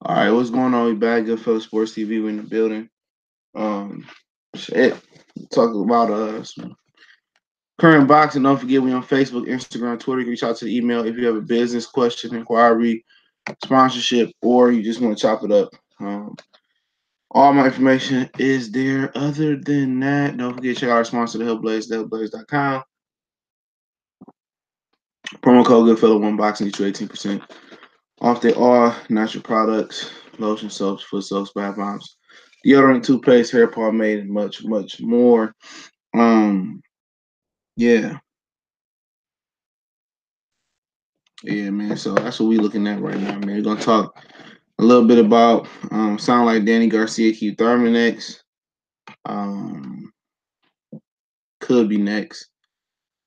All right, what's going on? We back, Goodfellas Sports TV. We in the building. Shit. Talk about some current boxing. Don't forget we on Facebook, Instagram, Twitter. Reach out to the email if you have a business question, inquiry, sponsorship, or you just want to chop it up. All my information is there. Other than that, don't forget to check out our sponsor, the Hellblaze, thehellblaze.com. Promo code Goodfellow One Boxing gets you 18% off their all natural products, lotion soaps, foot soaps, bath bombs, deodorant, toothpaste, hair pomade, and much, much more. Um, yeah, yeah, man. So that's what we looking at right now, man. We're gonna talk a little bit about sound like Danny Garcia, Keith Thurman next. Um, could be next.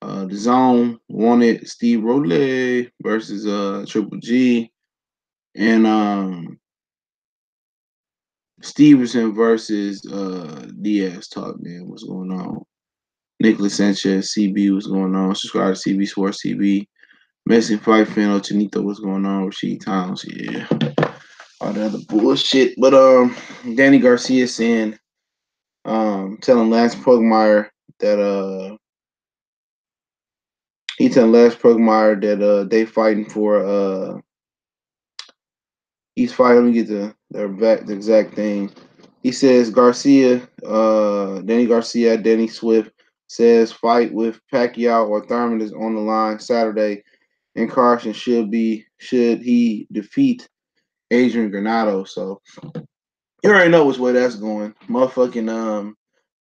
The Zone wanted Steve Rowley versus Triple G, and Stevenson versus Diaz. Talk, man. What's going on? Nicholas Sanchez, CB, what's going on? Subscribe to CB Sports TV. Mexican Fight Fan, Chinito, what's going on? Rasheed Towns, yeah. All that other bullshit. But Danny Garcia saying, telling Lance Pugmire that he telling Lance Pugmire that they fighting for he's fighting. Let me get the exact thing. He says Garcia, Danny Garcia, Danny Swift says fight with Pacquiao or Thurman is on the line Saturday, and Carson should he defeat Adrian Granado. So you already know which way that's going. Motherfucking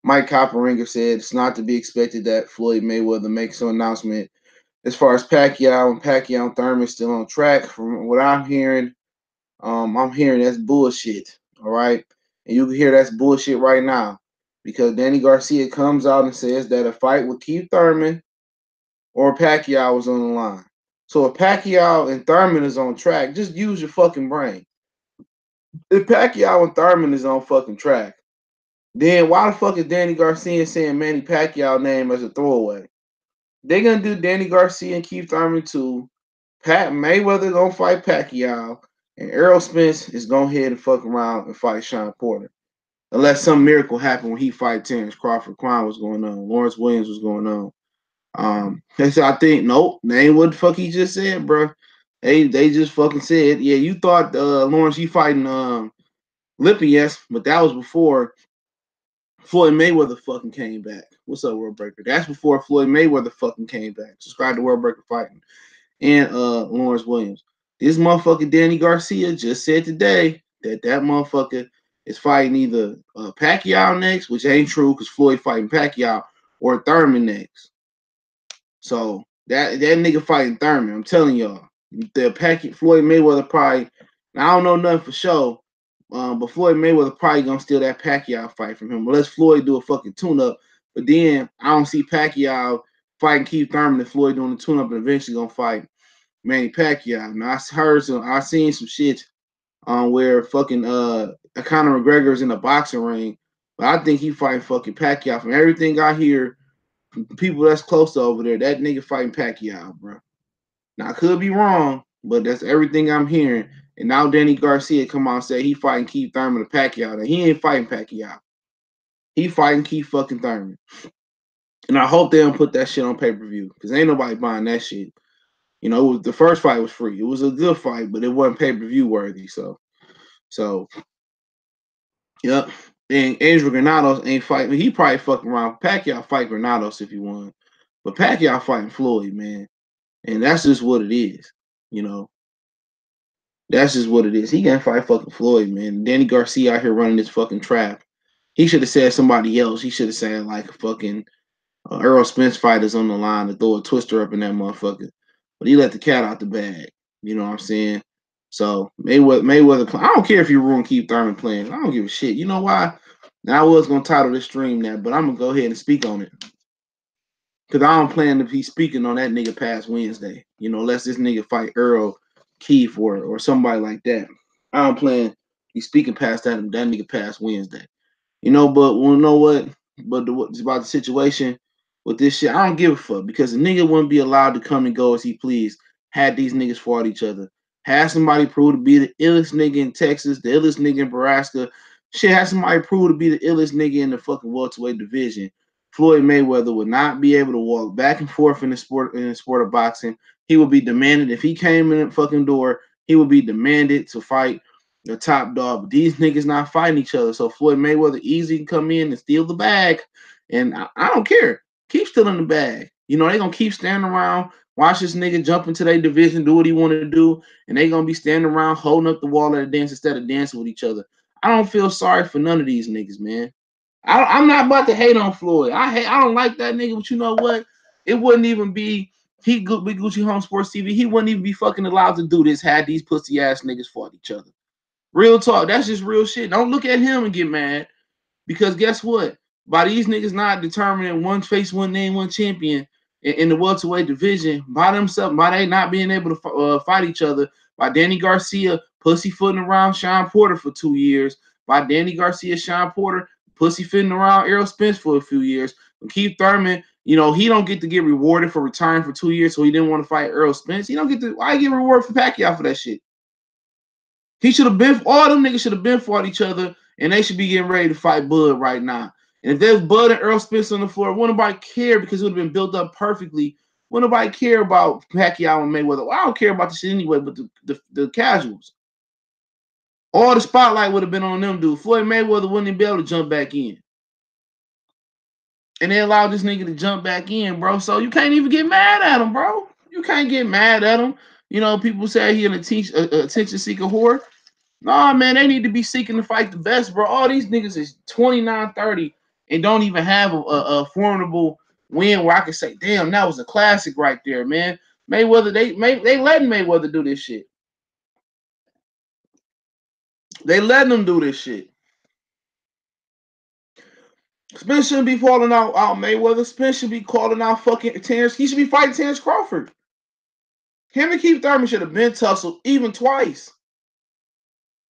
Mike Copperinger said it's not to be expected that Floyd Mayweather makes some announcement as far as Pacquiao and Thurman still on track. From what I'm hearing that's bullshit. All right. And you can hear that's bullshit right now. Because Danny Garcia comes out and says that a fight with Keith Thurman or Pacquiao was on the line. So if Pacquiao and Thurman is on track, just use your fucking brain. If Pacquiao and Thurman is on fucking track, then why the fuck is Danny Garcia saying Manny Pacquiao name as a throwaway? They're gonna do Danny Garcia and Keith Thurman too. Pat Mayweather gonna fight Pacquiao, and Errol Spence is gonna head and fuck around and fight Sean Porter. Unless some miracle happened when he fight Terrence Crawford. Quan was going on. Lawrence Williams was going on. So I think nope, that ain't what the fuck he just said, bro. They just fucking said, yeah, you thought Lawrence you fighting Lippy, yes, but that was before Floyd Mayweather fucking came back. What's up, World Breaker? That's before Floyd Mayweather fucking came back. Subscribe to World Breaker Fighting and Lawrence Williams. This motherfucker Danny Garcia just said today that motherfucker is fighting either Pacquiao next, which ain't true because Floyd fighting Pacquiao, or Thurman next. So that nigga fighting Thurman. I'm telling y'all, the Floyd Mayweather probably. I don't know nothing for sure, but Floyd Mayweather probably gonna steal that Pacquiao fight from him. Unless Floyd do a fucking tune-up. But then I don't see Pacquiao fighting Keith Thurman and Floyd doing the tune-up and eventually gonna fight Manny Pacquiao. Now I seen some shit where fucking Conor McGregor's in a boxing ring, but I think he fighting fucking Pacquiao. From everything I hear from people that's close to over there, that nigga fighting Pacquiao, bro. Now I could be wrong, but that's everything I'm hearing. And now Danny Garcia come out and say he fighting Keith Thurman and Pacquiao. Now he ain't fighting Pacquiao. He fighting Keith fucking Thurman. And I hope they don't put that shit on pay-per-view because ain't nobody buying that shit. You know, the first fight was free. It was a good fight, but it wasn't pay-per-view worthy. So, yep. And Andrew Granados ain't fighting. He probably fucking around. Pacquiao fight Granados if he won. But Pacquiao fighting Floyd, man. And that's just what it is. You know, that's just what it is. He can't fight fucking Floyd, man. Danny Garcia out here running this fucking trap. He should have said somebody else. He should have said like a fucking Errol Spence fighters on the line to throw a twister up in that motherfucker. But he let the cat out the bag. You know what I'm saying? So Mayweather, I don't care if you ruin Keith Thurman playing. I don't give a shit. You know why? Now I was gonna title this stream that, but I'm gonna go ahead and speak on it. Cause I don't plan to be speaking on that nigga past Wednesday. You know, unless this nigga fight Earl Keith or somebody like that. I don't plan to be speaking past that nigga past Wednesday. You know, but you know what? But what's about the situation with this shit, I don't give a fuck because the nigga wouldn't be allowed to come and go as he pleased had these niggas fought each other. Have somebody prove to be the illest nigga in Texas, the illest nigga in Nebraska. Shit, have somebody prove to be the illest nigga in the fucking welterweight division. Floyd Mayweather would not be able to walk back and forth in the sport of boxing. He would be demanded if he came in the fucking door. He would be demanded to fight the top dog. But these niggas not fighting each other. So Floyd Mayweather easy can come in and steal the bag, and I don't care. Keep stealing the bag. You know they gonna keep standing around. Watch this nigga jump into their division, do what he want to do, and they gonna be standing around holding up the wall at a dance instead of dancing with each other. I don't feel sorry for none of these niggas, man. I'm not about to hate on Floyd. I don't like that nigga, but you know what? It wouldn't even be he good Big Gucci Home Sports TV. He wouldn't even be fucking allowed to do this had these pussy ass niggas fought each other. Real talk. That's just real shit. Don't look at him and get mad. Because guess what? By these niggas not determining one face, one name, one champion in the welterweight division, by themselves, by they not being able to fight each other, by Danny Garcia pussyfooting around Sean Porter for 2 years, by Danny Garcia, Sean Porter pussyfooting around Errol Spence for a few years, and Keith Thurman, you know, he don't get to get rewarded for retiring for 2 years, so he didn't want to fight Errol Spence. He don't get to. Why get rewarded for Pacquiao for that shit? He should have been. All them niggas should have been fought each other, and they should be getting ready to fight Bud right now. And if there's Bud and Earl Spence on the floor, wouldn't nobody care because it would have been built up perfectly. Wouldn't nobody care about Pacquiao and Mayweather? Well, I don't care about the shit anyway, but the casuals. All the spotlight would have been on them, dude. Floyd Mayweather wouldn't even be able to jump back in. And they allowed this nigga to jump back in, bro. So you can't even get mad at him, bro. You can't get mad at him. You know, people say he an attention seeker whore. Nah, man, they need to be seeking to fight the best, bro. All these niggas is 29, 30 and don't even have a formidable win where I can say, damn, that was a classic right there, man. Mayweather, they letting Mayweather do this shit. They letting them do this shit. Spence shouldn't be falling out Mayweather. Spence should be calling out fucking Terrence. He should be fighting Terrence Crawford. Him and Keith Thurman should have been tussled even twice.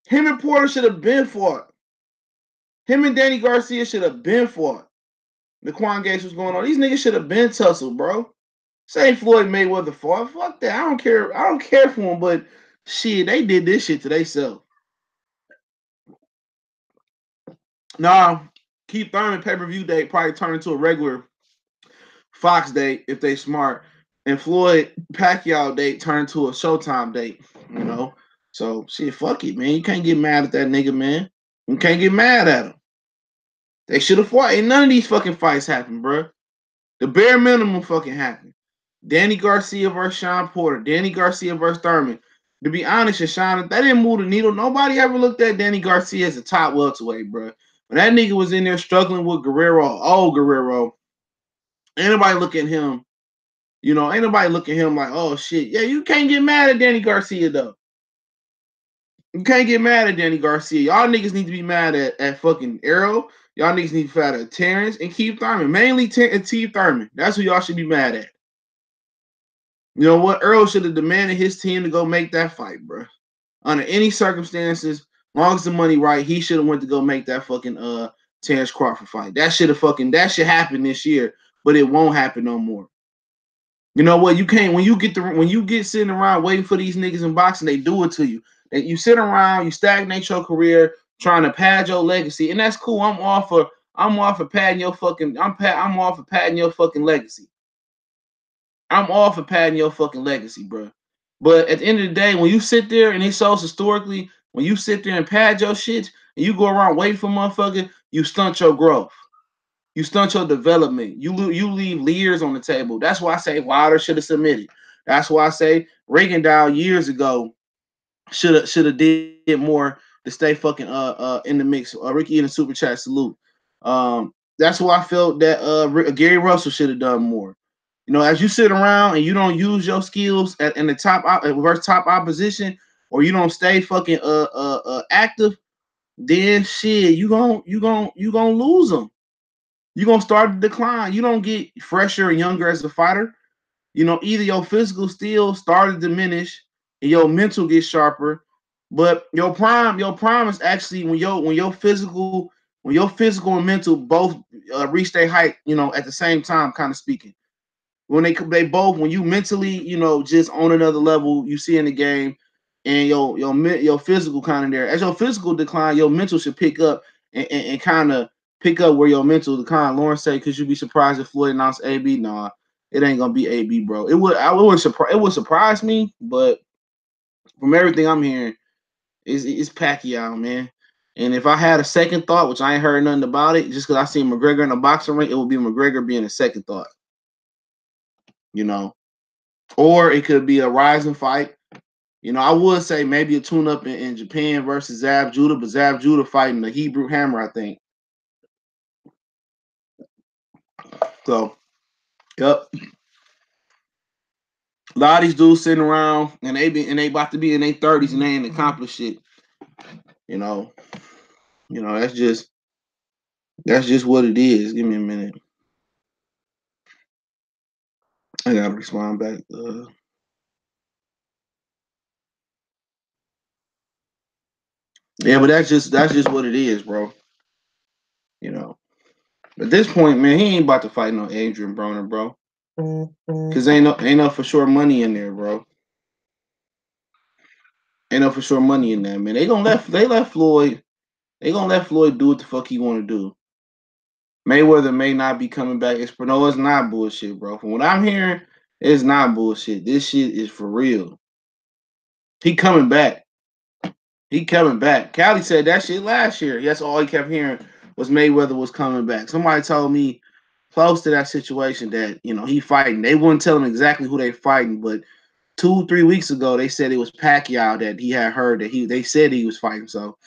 Him and Porter should have been fought. Him and Danny Garcia should have been fought. The Quan Gates was going on. These niggas should have been tussled, bro. Say Floyd Mayweather fought. Fuck that. I don't care. I don't care for him, but shit, they did this shit to themselves. Nah, Keith Thurman pay-per-view date probably turn into a regular Fox date if they smart. And Floyd Pacquiao date turn into a Showtime date, you know? So shit, fuck it, man. You can't get mad at that nigga, man. You can't get mad at him. They should have fought. Ain't none of these fucking fights happened, bro. The bare minimum fucking happened. Danny Garcia versus Sean Porter. Danny Garcia versus Thurman. To be honest, Sean, that didn't move the needle. Nobody ever looked at Danny Garcia as a top welterweight, bro. When that nigga was in there struggling with Guerrero, Guerrero, ain't nobody look at him. You know, ain't nobody look at him like, oh shit. Yeah, you can't get mad at Danny Garcia though. You can't get mad at Danny Garcia. Y'all niggas need to be mad at fucking Errol. Y'all niggas need to be mad at Terrence and Keith Thurman. Mainly Keith Thurman. That's who y'all should be mad at. You know what? Earl should have demanded his team to go make that fight, bro. Under any circumstances, as long as the money right, he should have went to go make that fucking Terrence Crawford fight. That should happen this year, but it won't happen no more. You know what? You can't when you get sitting around waiting for these niggas in boxing, they do it to you. That you sit around, you stagnate your career, trying to pad your legacy, and that's cool. I'm all for padding your fucking I'm all for padding your fucking legacy. I'm all for padding your fucking legacy, bro. But at the end of the day, when you sit there and it shows historically, when you sit there and pad your shit and you go around waiting for motherfucker, you stunt your growth. You stunt your development. You leave years on the table. That's why I say Wilder should have submitted. That's why I say Reagan years ago should have did more to stay fucking in the mix. Ricky in the super chat salute. That's why I felt that Gary Russell should have done more. You know, as you sit around and you don't use your skills in the versus top opposition, or you don't stay fucking active, then shit, you gonna lose them. You're gonna start to decline. You don't get fresher and younger as a fighter. You know, either your physical steel start to diminish and your mental gets sharper, but your prime is actually when your physical and mental both reach their height, you know, at the same time, kind of speaking. When they both, when you mentally, you know, just on another level, you see in the game, and your physical kind of there. As your physical decline, your mental should pick up and kind of pick up where your mental decline. Lawrence say, "Cause you'd be surprised if Floyd announced AB." Nah, it ain't gonna be AB, bro. It would surprise me, but from everything I'm hearing, it's Pacquiao, man. And if I had a second thought, which I ain't heard nothing about it, just because I seen McGregor in a boxing ring, it would be McGregor being a second thought, you know. Or it could be a rising fight. You know, I would say maybe a tune-up in Japan versus Zab Judah, but Zab Judah fighting the Hebrew Hammer, I think. So, yep. A lot of these dudes sitting around and they about to be in their 30s and they ain't accomplished shit. You know, that's just what it is. Give me a minute. I gotta respond back. Yeah, but that's just what it is, bro. You know. At this point, man, he ain't about to fight no Adrian Broner, bro. Cause ain't no for sure money in there, bro. Ain't no for sure money in that, man. They let Floyd. They gonna let Floyd do what the fuck he want to do. Mayweather may not be coming back. No, it's not bullshit, bro. From what I'm hearing, it's not bullshit. This shit is for real. He coming back. He coming back. Callie said that shit last year. That's all he kept hearing was Mayweather was coming back. Somebody told me close to that situation that, he fighting. They wouldn't tell him exactly who they fighting, but 2-3 weeks ago they said it was Pacquiao that he had heard that they said he was fighting. So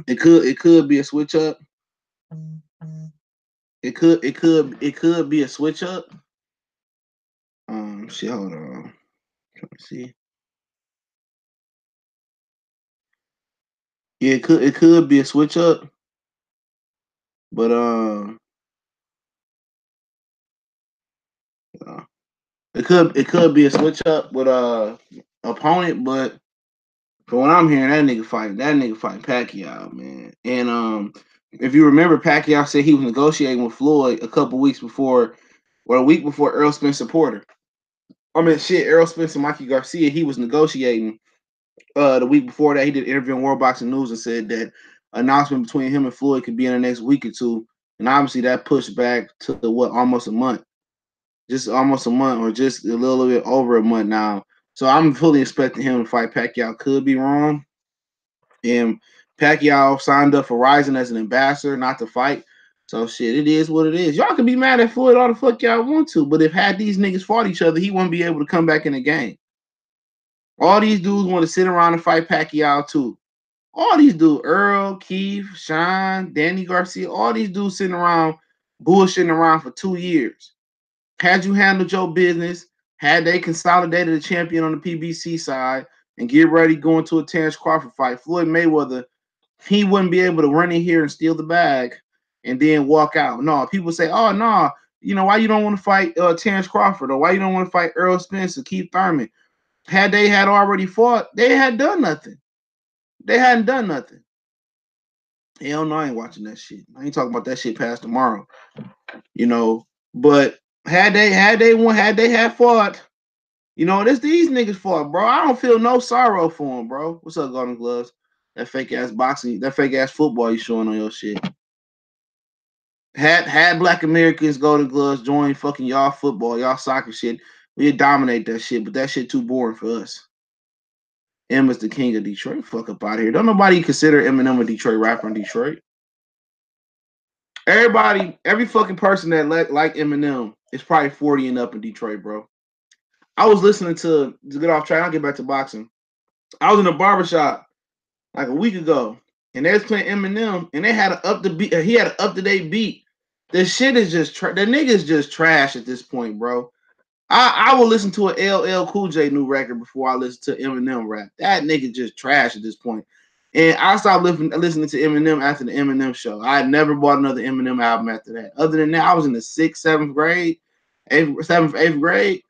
it could be a switch up. It could be a switch up. Shit, hold on. Let me see. Yeah, it could be a switch up, but it could be a switch up with opponent, but from what I'm hearing, that nigga fighting Pacquiao, man. And if you remember, Pacquiao said he was negotiating with Floyd a couple weeks before, or a week before Errol Spencer Porter. I mean, shit, Errol Spencer, Mikey Garcia, he was negotiating. The week before that, he did an interview in World Boxing News and said that announcement between him and Floyd could be in the next week or two. And obviously that pushed back to almost a month. Just almost a month or just a little bit over a month now. So I'm fully expecting him to fight Pacquiao. Could be wrong. And Pacquiao signed up for Rising as an ambassador, not to fight. So shit, it is what it is. Y'all can be mad at Floyd all the fuck y'all want to, but if had these niggas fought each other, he wouldn't be able to come back in the game. All these dudes want to sit around and fight Pacquiao too. All these dudes, Earl, Keith, Sean, Danny Garcia, all these dudes sitting around bullshitting around for 2 years. Had you handled your business, had they consolidated a champion on the PBC side and get ready going to a Terrence Crawford fight, Floyd Mayweather, he wouldn't be able to run in here and steal the bag and then walk out. No, people say, oh, no, why you don't want to fight Terrence Crawford, or why you don't want to fight Errol Spencer, Keith Thurman? Had they had already fought, they had done nothing. They hadn't done nothing. Hell no, I ain't watching that shit. I ain't talking about that shit past tomorrow. But had they had fought, these niggas fought, bro. I don't feel no sorrow for them, bro. What's up, Golden Gloves? That fake ass boxing, that fake ass football you showing on your shit. Had Black Americans Golden Gloves join fucking y'all football, y'all soccer shit, we'd dominate that shit, but that shit too boring for us. Emma's the king of Detroit. Fuck up out of here. Don't nobody consider Eminem a Detroit rapper in Detroit. Every fucking person that like Eminem is probably 40 and up in Detroit, bro. I was listening to get off track. I'll get back to boxing. I was in a barbershop like a week ago, and they was playing Eminem, and they had he had an up to date beat. This shit is just the nigga's just trash at this point, bro. I will listen to an LL Cool J new record before I listen to Eminem rap. That nigga just trash at this point. And I stopped listening to Eminem after the Eminem show. I never bought another Eminem album after that. Other than that, I was in the 6th, 7th grade, 7th, 8th grade.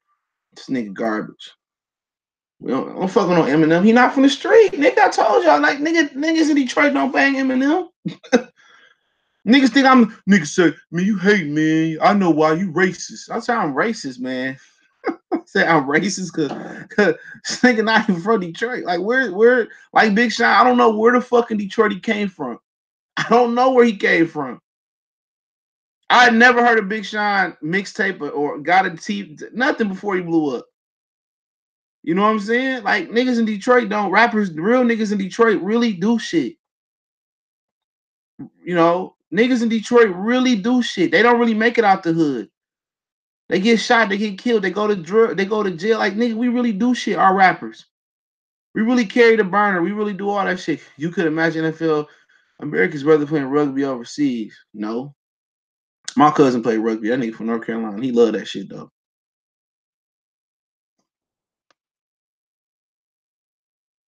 This nigga garbage. We don't fucking on Eminem. He not from the street. Nigga, I told y'all, like, niggas in Detroit don't bang Eminem. Niggas think niggas say, man, you hate me. I know why you racist. I say I'm racist, man. Say I'm racist because nigga not even from Detroit. Like where like Big Sean, I don't know where the fucking Detroit he came from. I don't know where he came from. I had never heard of Big Sean mixtape or got a T nothing before he blew up. You know what I'm saying? Like niggas in Detroit don't rappers, real niggas in Detroit really do shit. You know, niggas in Detroit really do shit. They don't really make it out the hood. They get shot, they get killed, they go to jail. Like nigga, we really do shit. Our rappers, we really carry the burner. We really do all that shit. You could imagine NFL America's brother playing rugby overseas. No, my cousin played rugby. That nigga from North Carolina. He loved that shit though.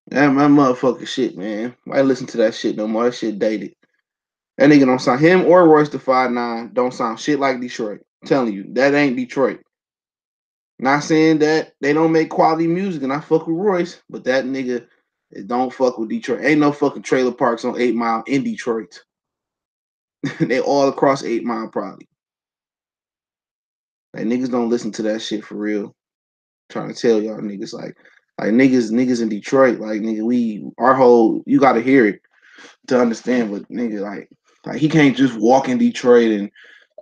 That my motherfucking shit, man. Why listen to that shit no more? That shit dated. That nigga don't sound him or Royce the 5'9" don't sound shit like Detroit. I'm telling you, that ain't Detroit. Not saying that they don't make quality music and I fuck with Royce, but that nigga don't fuck with Detroit. Ain't no fucking trailer parks on 8 Mile in Detroit. They all across 8 Mile probably. Like niggas don't listen to that shit for real. I'm trying to tell y'all niggas like niggas in Detroit, like nigga, we our whole you gotta hear it to understand, but nigga, like he can't just walk in Detroit and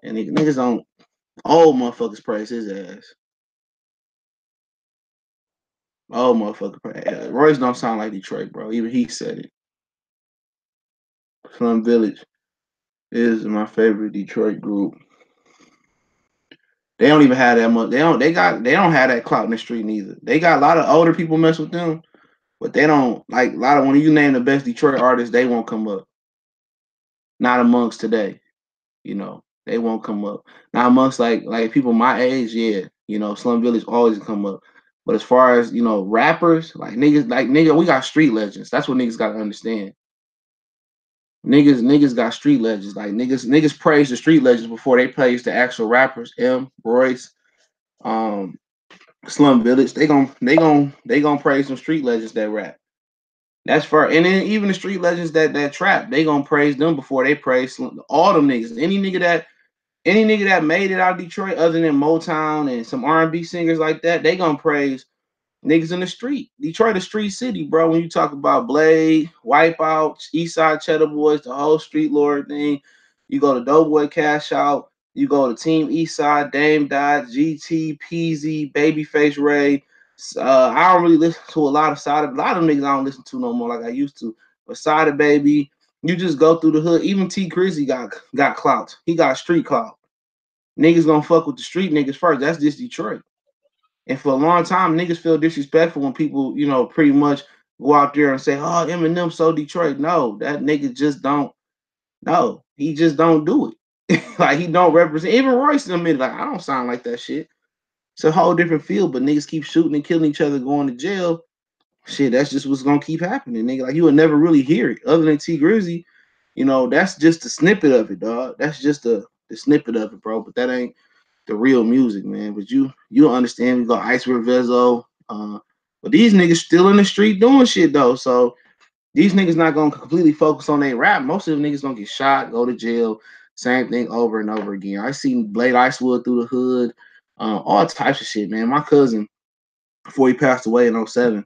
niggas don't old motherfuckers praise his ass. Old motherfucker praise. Royce don't sound like Detroit, bro. Even he said it. Slum Village is my favorite Detroit group. They don't even have that much. They don't have that clout in the street neither. They got a lot of older people mess with them, but they don't like a lot of when you name the best Detroit artists, they won't come up. Not amongst today, you know. They won't come up. Not amongst like people my age, yeah. You know, Slum Village always come up. But as far as, you know, rappers, like nigga, we got street legends. That's what niggas gotta understand. Niggas got street legends. Like niggas praise the street legends before they praise the actual rappers. Royce, um, Slum Village. They gon' praise some street legends that rap. That's for and then even the street legends that trap, they gonna praise them before they praise all them niggas. Any nigga that made it out of Detroit other than Motown and some R&B singers like that, they gonna praise niggas in the street. Detroit a street city, bro. When you talk about Blade, Wipeout, Eastside Cheddar Boys, the whole Street Lord thing, you go to Doughboy Cash Out, you go to Team Eastside, Dame Dot, GT, Peasy, Babyface Ray. I don't really listen to a lot of a lot of niggas I don't listen to no more like I used to. But Sada Baby, you just go through the hood. Even T Grizzy got clout. He got street clout. Niggas gonna fuck with the street niggas first. That's just Detroit. And for a long time, niggas feel disrespectful when people, you know, pretty much go out there and say, "Oh, Eminem so Detroit." No, that nigga just don't. No, he just don't do it. Like he don't represent. Even Royce admitted, like I don't sound like that shit. It's a whole different field, but niggas keep shooting and killing each other, going to jail. Shit, that's just what's gonna keep happening, nigga. Like you would never really hear it, other than T Grizzy. You know, that's just a snippet of it, dog. That's just the snippet of it, bro. But that ain't the real music, man. But you don't understand. We got Ice Revezo. But these niggas still in the street doing shit though. So these niggas not gonna completely focus on their rap. Most of them niggas gonna get shot, go to jail. Same thing over and over again. I seen Blade Icewood through the hood, all types of shit, man. My cousin, before he passed away in '07,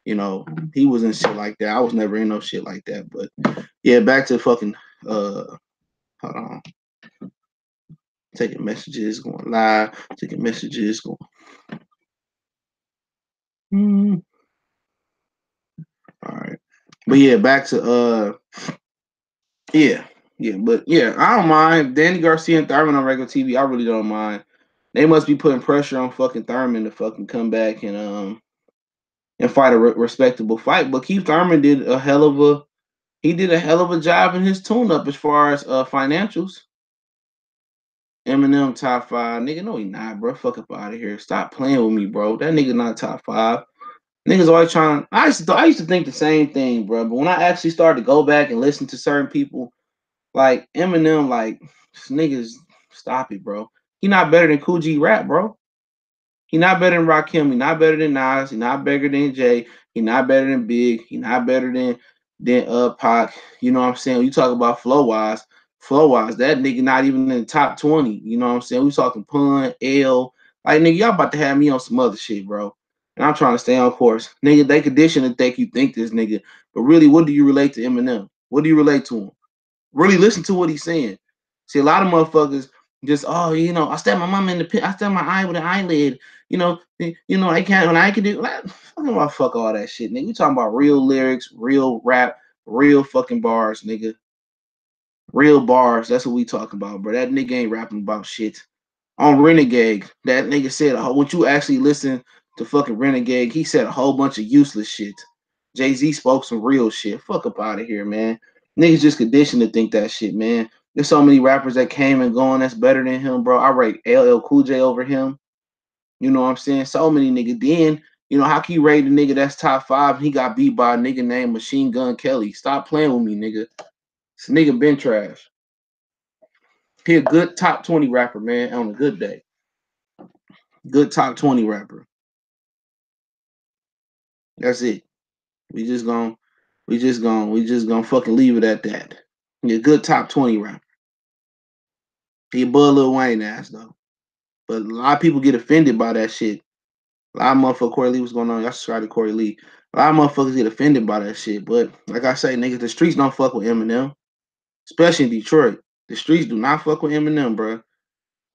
you know, he was in shit like that. I was never in no shit like that. But yeah, back to fucking hold on. Taking messages, going live, taking messages, going. All right. But yeah, back to yeah, but yeah, I don't mind. Danny Garcia and Thurman on regular TV, I really don't mind. They must be putting pressure on fucking Thurman to fucking come back and fight a respectable fight. But Keith Thurman did a hell of a job in his tune up as far as financials. Eminem top five, nigga. No, he not, bro. Fuck up out of here. Stop playing with me, bro. That nigga not top five. Niggas always trying. I used to think the same thing, bro. But when I actually started to go back and listen to certain people, like Eminem, like niggas, stop it, bro. He not better than Cool G Rap, bro. He not better than Rakim. He not better than Nas. He not better than Jay. He not better than Big. He not better than Pac. You know what I'm saying? You talk about flow wise, that nigga not even in the top 20. You know what I'm saying? We talking Pun, L. Like, nigga, y'all about to have me on some other shit, bro. And I'm trying to stay on course. Nigga, they condition to think you think this nigga. But really, what do you relate to Eminem? What do you relate to him? Really listen to what he's saying. See, a lot of motherfuckers just, oh, you know, I stabbed my mama in the pit. I stabbed my eye with an eyelid. I can't, when I can do, like, fuck all that shit, nigga. You talking about real lyrics, real rap, real fucking bars, nigga. Real bars. That's what we talking about, bro. That nigga ain't rapping about shit. On Renegade, that nigga said, what you actually listen to fucking Renegade, he said a whole bunch of useless shit. Jay-Z spoke some real shit. Fuck up out of here, man. Niggas just conditioned to think that shit, man. There's so many rappers that came and gone that's better than him, bro. I rate LL Cool J over him. You know what I'm saying? So many niggas. Then, how can you rate a nigga that's top 5 and he got beat by a nigga named Machine Gun Kelly? Stop playing with me, nigga. This nigga been trash. He a good top 20 rapper, man, on a good day. Good top 20 rapper. That's it. We just gonna fucking leave it at that. He a good top 20 rapper. He above Lil Wayne ass though. But a lot of people get offended by that shit. A lot of motherfuckers, Corey Lee, what's going on? Y'all subscribe to Corey Lee. A lot of motherfuckers get offended by that shit. But like I say, niggas, the streets don't fuck with Eminem. Especially in Detroit. The streets do not fuck with Eminem, bro.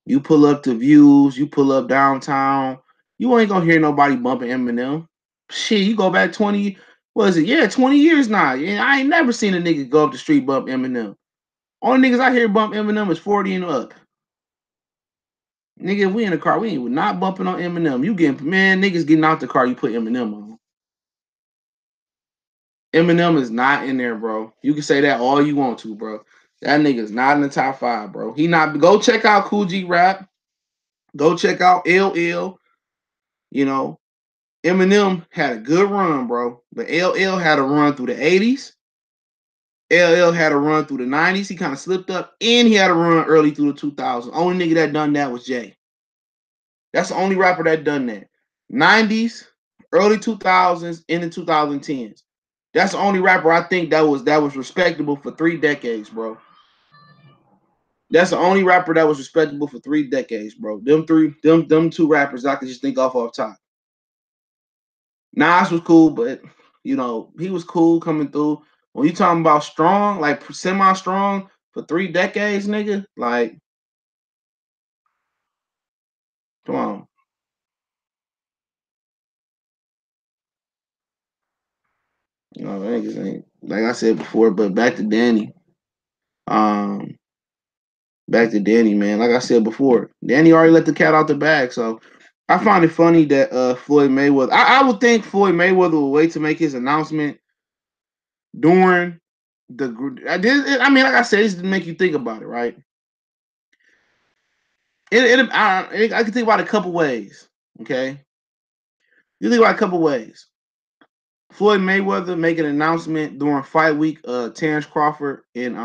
You pull up to Views, you pull up downtown, you ain't gonna hear nobody bumping Eminem. Shit, you go back 20, what is it? Yeah, 20 years now. Yeah, I ain't never seen a nigga go up the street bump Eminem. Only niggas I hear bump Eminem is 40 and up. Nigga, if we in the car, we ain't not bumping on Eminem. You getting, man, niggas getting out the car, you put Eminem on. Eminem is not in there, bro. You can say that all you want to, bro. That nigga's not in the top 5, bro. He not, go check out Cool G Rap. Go check out LL. Eminem had a good run, bro. But LL had a run through the 80s. LL had a run through the 90s. He kind of slipped up. And he had a run early through the 2000s. Only nigga that done that was Jay. That's the only rapper that done that. 90s, early 2000s, into 2010s. That's the only rapper I think that was respectable for 3 decades, bro. That's the only rapper that was respectable for 3 decades, bro. Them 2 rappers I could just think off top. Nas was cool, but he was cool coming through. When you talking about strong, like semi-strong for 3 decades, nigga, like, come on. Niggas ain't, like I said before, but back to Danny. Back to Danny, man. Like I said before, Danny already let the cat out the bag, so I find it funny that Floyd Mayweather. I would think Floyd Mayweather will wait to make his announcement during the. I mean, like I said, it's to make you think about it, right? I can think about it a couple ways. Okay, you think about a couple ways. Floyd Mayweather make an announcement during fight week. Terrence Crawford and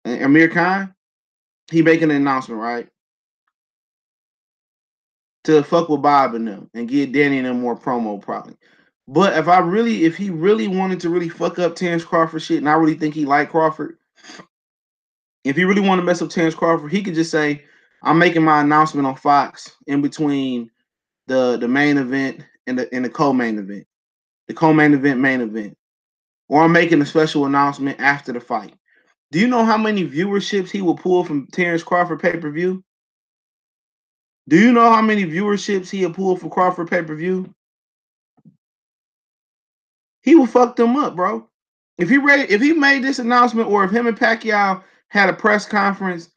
Amir Khan. He making an announcement, right? To fuck with Bob and them and give Danny and them more promo, probably. But if he really wanted to really fuck up Terrence Crawford shit, and I really think he liked Crawford, if he really wanted to mess up Terrence Crawford, he could just say, "I'm making my announcement on Fox in between the main event and the co-main event, the co-main event, main event, or I'm making a special announcement after the fight." Do you know how many viewerships he will pull from Terrence Crawford pay-per-view? Do you know how many viewerships he'll pull from Crawford pay-per-view? He will fuck them up, bro. If he made this announcement, or if him and Pacquiao had a press conference,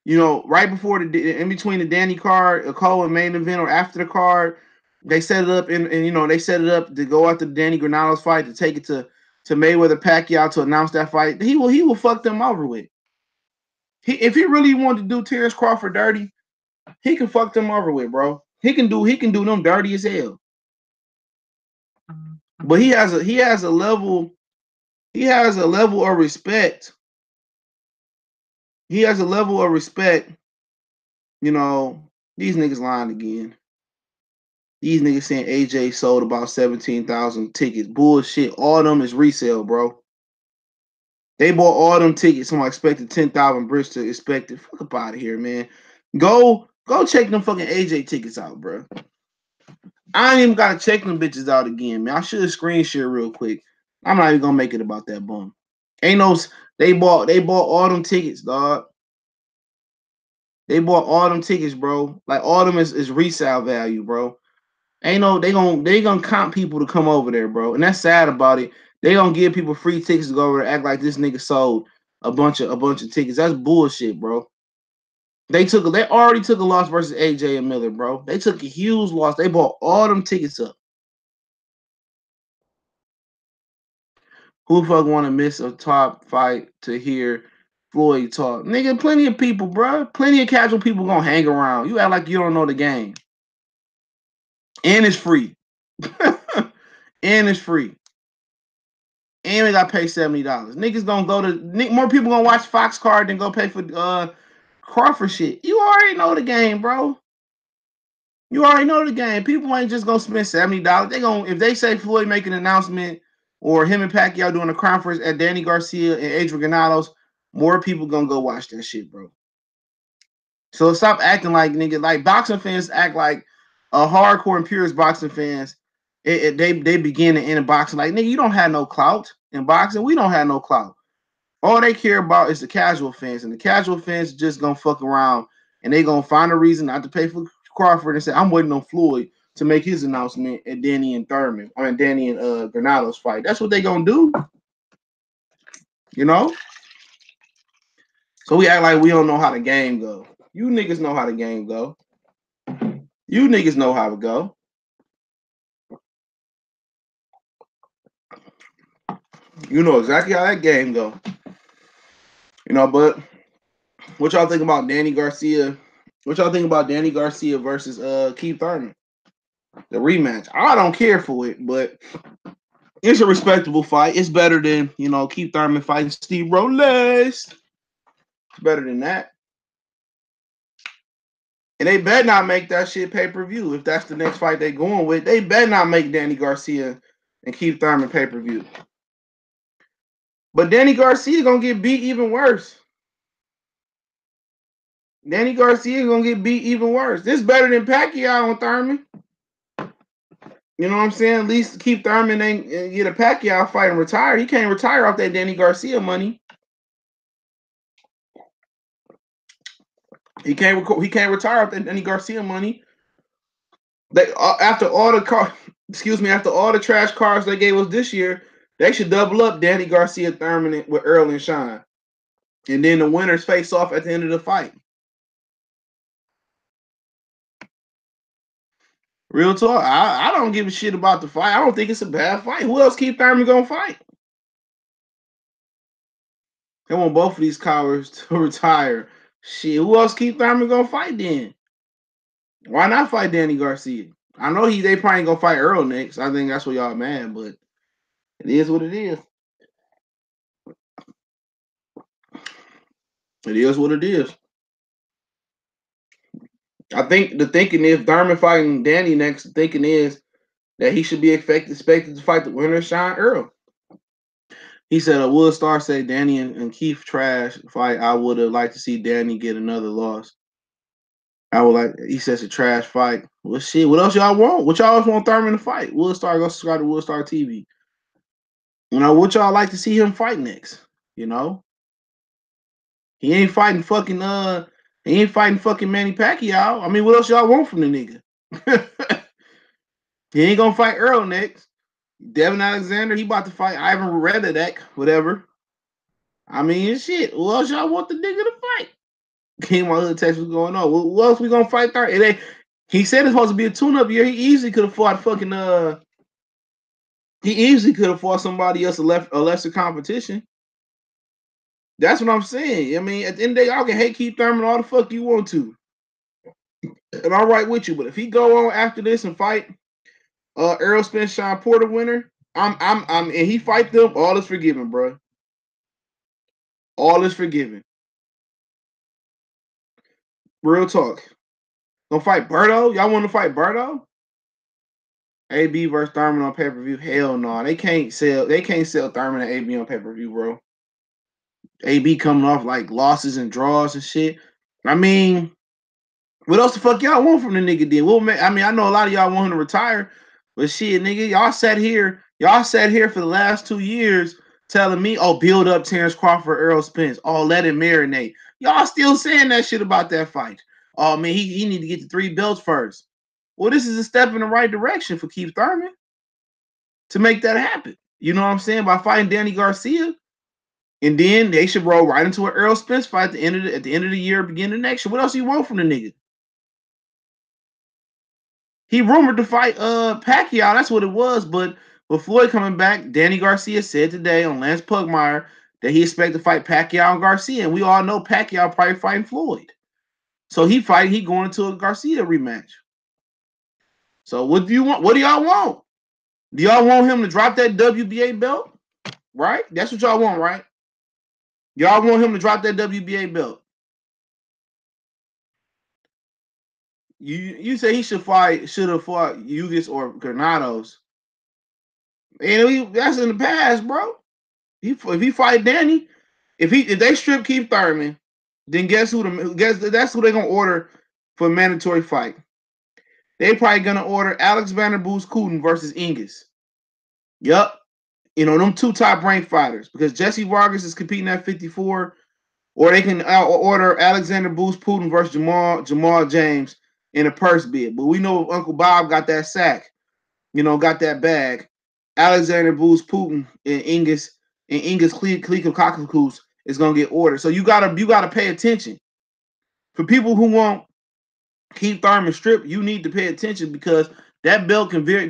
right before in between the Danny card, a call and main event, or after the card, they set it up and they set it up to go after the Danny Granados fight, to take it to Mayweather Pacquiao to announce that fight. He will fuck them over with. If he really wanted to do Terrence Crawford dirty, he can fuck them over with, bro. He can do them dirty as hell. But he has a level of respect. He has a level of respect. These niggas lying again. These niggas saying AJ sold about 17,000 tickets. Bullshit. All of them is resale, bro. They bought all them tickets. Someone expected 10,000 bricks to expect it. Fuck up out of here, man. Go Go check them fucking AJ tickets out, bro. I ain't even gotta check them bitches out again, man. I should screen share real quick. I'm not even gonna make it about that bum. Ain't no they bought all them tickets, dog. They bought all them tickets, bro. Like all them is resale value, bro. Ain't no they gonna comp people to come over there, bro. And that's sad about it. They gonna give people free tickets to go over there, act like this nigga sold a bunch of tickets. That's bullshit, bro. They already took a loss versus AJ and Miller, bro. They took a huge loss. They bought all them tickets up. Who the fuck want to miss a top fight to hear Floyd talk? Nigga, plenty of people, bro. Plenty of casual people gonna hang around. You act like you don't know the game. And it's free. And it's free. And we got to pay $70. Niggas gonna go to more people gonna watch Fox Card than go pay for Crawford shit. You already know the game, bro. You already know the game. People ain't just gonna spend $70. They gonna if they say Floyd make an announcement or him and Pacquiao doing a conference at Danny Garcia and Adrian Granados, more people gonna go watch that shit, bro. So stop acting like nigga, like boxing fans act like a hardcore and purist boxing fans. They begin and end boxing like nigga, you don't have no clout in boxing. We don't have no clout. All they care about is the casual fans, and the casual fans just gonna fuck around and they gonna find a reason not to pay for Crawford and say I'm waiting on Floyd to make his announcement at Danny and Granados fight. That's what they gonna do, you know. So we act like we don't know how the game go. You niggas know how the game go. You niggas know how it go. You know exactly how that game go. You know, but what y'all think about Danny Garcia? What y'all think about Danny Garcia versus Keith Thurman? The rematch. I don't care for it, but it's a respectable fight. It's better than, Keith Thurman fighting Steve Robles. It's better than that. And they better not make that shit pay-per-view. If that's the next fight they going with, they better not make Danny Garcia and Keith Thurman pay-per-view. But Danny Garcia gonna get beat even worse. Danny Garcia gonna get beat even worse. This is better than Pacquiao and Thurman. You know what I'm saying? At least Keith Thurman ain't get a Pacquiao fight and retire. He can't retire off that Danny Garcia money. He can't retire off that Danny Garcia money. They after all the trash cards they gave us this year, they should double up Danny Garcia Thurman with Earl and Shine, and then the winners face off at the end of the fight. Real talk, I don't give a shit about the fight. I don't think it's a bad fight. Who else Keith Thurman gonna fight? They want both of these cowards to retire. Shit, who else Keith Thurman gonna fight then? Why not fight Danny Garcia? I know they probably gonna fight Earl next. I think that's what y'all mad, but it is what it is. It is what it is. I think the thinking is Thurman fighting Danny next. The thinking is that he should be expected to fight the winner, Sean Earl. He said, Wood Star said Danny and Keith trash fight. I would have liked to see Danny get another loss. He says a trash fight. Well, shit, what else y'all want? What y'all else want Thurman to fight? Wood Star, go subscribe to Wood Star TV. What y'all like to see him fight next? He ain't fighting fucking Manny Pacquiao. I mean, what else y'all want from the nigga? He ain't gonna fight Earl next. Devin Alexander, he about to fight Ivan Redadek, whatever. I mean, shit. Who else y'all want the nigga to fight? Came on hood text was going on. Who else we gonna fight third? He said it's supposed to be a tune-up year. He easily could have fought fucking He easily could have fought somebody else a lesser competition. That's what I'm saying. I mean, at the end of the day, y'all can hate Keith Thurman all the fuck you want to. And I'm right with you. But if he go on after this and fight Errol Spence, Sean Porter winner, and he fight them, all is forgiven, bro. All is forgiven. Real talk. Gonna fight Berto? Y'all want to fight Berto? AB versus Thurman on pay-per-view? Hell no. They can't sell Thurman and AB on pay-per-view, bro. AB coming off like losses and draws and shit. I mean, What else the fuck y'all want from the nigga then? I mean, I know a lot of y'all want him to retire, but shit, nigga, y'all sat here for the last 2 years telling me, oh, build up Terrence Crawford, Errol Spence, oh, let him marinate. Y'all still saying that shit about that fight. Oh man, he need to get the 3 belts first. Well, this is a step in the right direction for Keith Thurman to make that happen. You know what I'm saying? By fighting Danny Garcia. And then they should roll right into an Errol Spence fight at the end of the year, beginning of next year. What else you want from the nigga? He rumored to fight Pacquiao. That's what it was. But with Floyd coming back, Danny Garcia said today on Lance Pugmire that he expected to fight Pacquiao and Garcia. And we all know Pacquiao probably fighting Floyd. So he going into a Garcia rematch. So what do you want? What do y'all want? Do y'all want him to drop that WBA belt? Right? That's what y'all want, right? Y'all want him to drop that WBA belt. You say he should have fought Ugis or Granados. And that's in the past, bro. If he fight Danny, if they strip Keith Thurman, then guess that's who they're gonna order for a mandatory fight. They probably gonna order Alex Vanderboos Kooten versus Ingus. Yup. You know, them 2 top ranked fighters, because Jesse Vargas is competing at 54, or they can order Alexander Booth Putin versus Jamal James in a purse bid. But we know if Uncle Bob got that sack, got that bag. Alexander Booth Putin and Ingus Klikokakus is gonna get ordered. So you gotta pay attention. For people who want Keith Thurman stripped, you need to pay attention, because that belt can very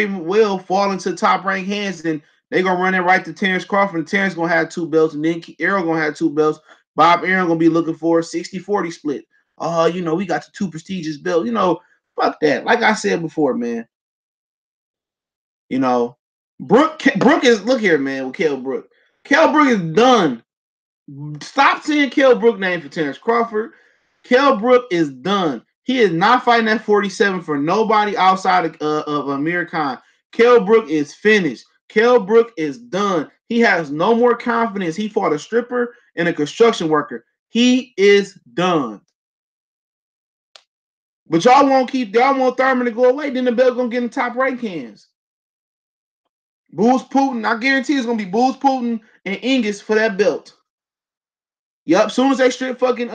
well fall into top ranked hands, and they're gonna run it right to Terrence Crawford, and Terrence gonna have 2 belts, and then Errol gonna have 2 belts. Bob Aaron gonna be looking for a 60-40 split. Oh, we got the 2 prestigious belts. Fuck that. Like I said before, man. Brooke is, look here, man, with Kell Brook. Kell Brook is done. Stop saying Kell Brook name for Terrence Crawford. Kell Brook is done. He is not fighting at 47 for nobody outside of Amir Khan. Kell Brook is finished. Kell Brook is done. He has no more confidence. He fought a stripper and a construction worker. He is done. But y'all want Thurman to go away, then the belt gonna get in top rank hands. Bulls Putin, I guarantee it's gonna be Bulls Putin and Ingus for that belt. Yup, soon as they strip fucking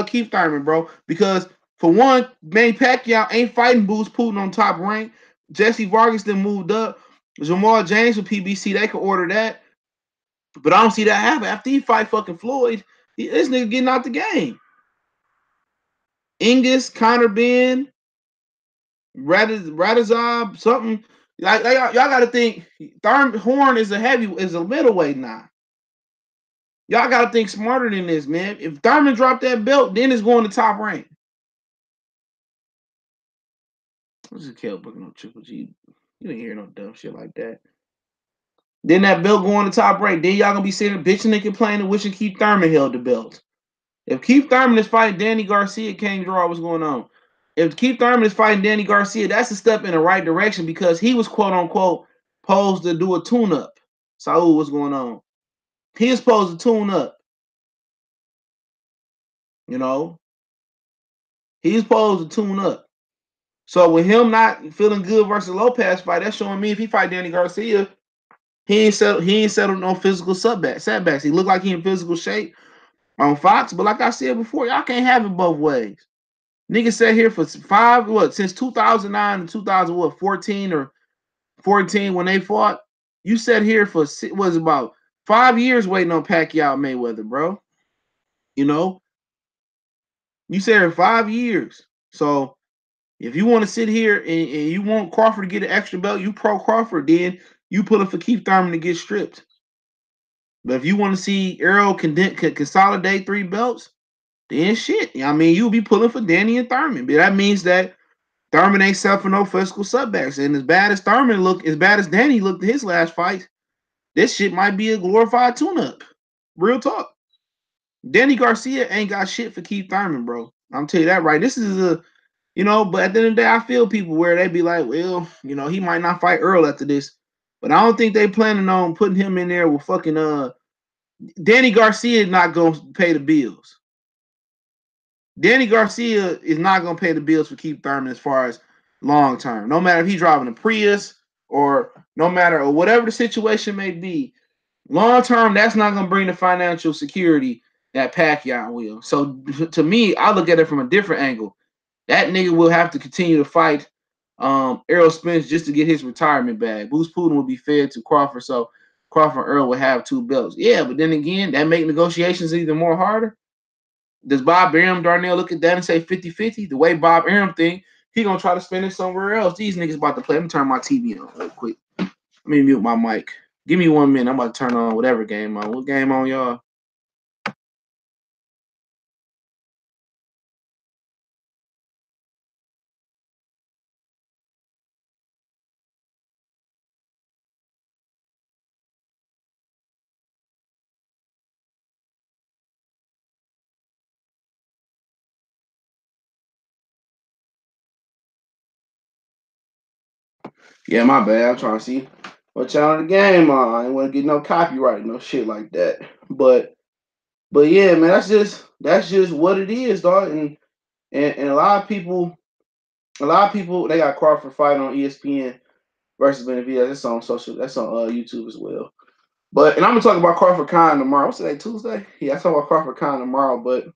Keith Thurman, bro. Because for one, Manny Pacquiao ain't fighting Bulls Putin on top rank. Jesse Vargas then moved up. Jamal James with PBC, they could order that. But I don't see that happen. After he fight fucking Floyd, this nigga getting out the game. Ingus, Conor Ben, Radazov, something. Y'all got to think. Horn is a middleweight now. Y'all got to think smarter than this, man. If Thurman dropped that belt, then it's going to top rank. What's the Kell Brook on Triple G? You ain't hear no dumb shit like that. Then that belt going to top rank. Then y'all gonna be sitting bitching and complaining, wishing Keith Thurman held the belt. If Keith Thurman is fighting Danny Garcia, can't draw what's going on. If Keith Thurman is fighting Danny Garcia, that's a step in the right direction, because he was quote unquote posed to do a tune-up. Saul, what's going on? He was supposed to tune up. He's supposed to tune up. So with him not feeling good versus Lopez fight, that's showing me if he fight Danny Garcia, he ain't settled no physical setbacks. He looked like he in physical shape on Fox, but like I said before, y'all can't have it both ways. Niggas sat here for since 2009 to 2014 or 14 when they fought. You sat here for about 5 years waiting on Pacquiao Mayweather, bro. You sat here 5 years. So if you want to sit here and you want Crawford to get an extra belt, you pro Crawford, then you put it for Keith Thurman to get stripped. But if you want to see Errol consolidate 3 belts, then shit. I mean, you'll be pulling for Danny and Thurman. But that means that Thurman ain't suffering no physical setbacks. And as bad as Danny looked in his last fight, this shit might be a glorified tune-up. Real talk. Danny Garcia ain't got shit for Keith Thurman, bro. I'm telling you that right. This is but at the end of the day, I feel people where they be like, well, he might not fight Earl after this. But I don't think they planning on putting him in there with fucking Danny Garcia not gonna pay the bills. Danny Garcia is not going to pay the bills for Keith Thurman as far as long term. No matter if he's driving a Prius or no matter or whatever the situation may be, long term, that's not going to bring the financial security that Pacquiao will. So to me, I look at it from a different angle. That nigga will have to continue to fight Errol Spence just to get his retirement bag. Bruce Putin will be fed to Crawford, so Crawford and Earl will have 2 belts. Yeah, but then again, that make negotiations even more harder. Does Bob Arum Darnell look at that and say 50-50? The way Bob Arum think, he gonna try to spend it somewhere else. These niggas about to play. Let me turn my TV on real quick. Let me mute my mic. Give me 1 minute. I'm about to turn on whatever game on. What game on, y'all? Yeah, my bad. I'm trying to see what channel the game on. I ain't want to get no copyright, no shit like that. But yeah, man, that's just what it is, dog. And a lot of people, they got Crawford fighting on ESPN versus Benavidez. That's on YouTube as well. And I'm gonna talk about Crawford Khan tomorrow. What's today? Tuesday? Yeah, I talk about Crawford Khan tomorrow. But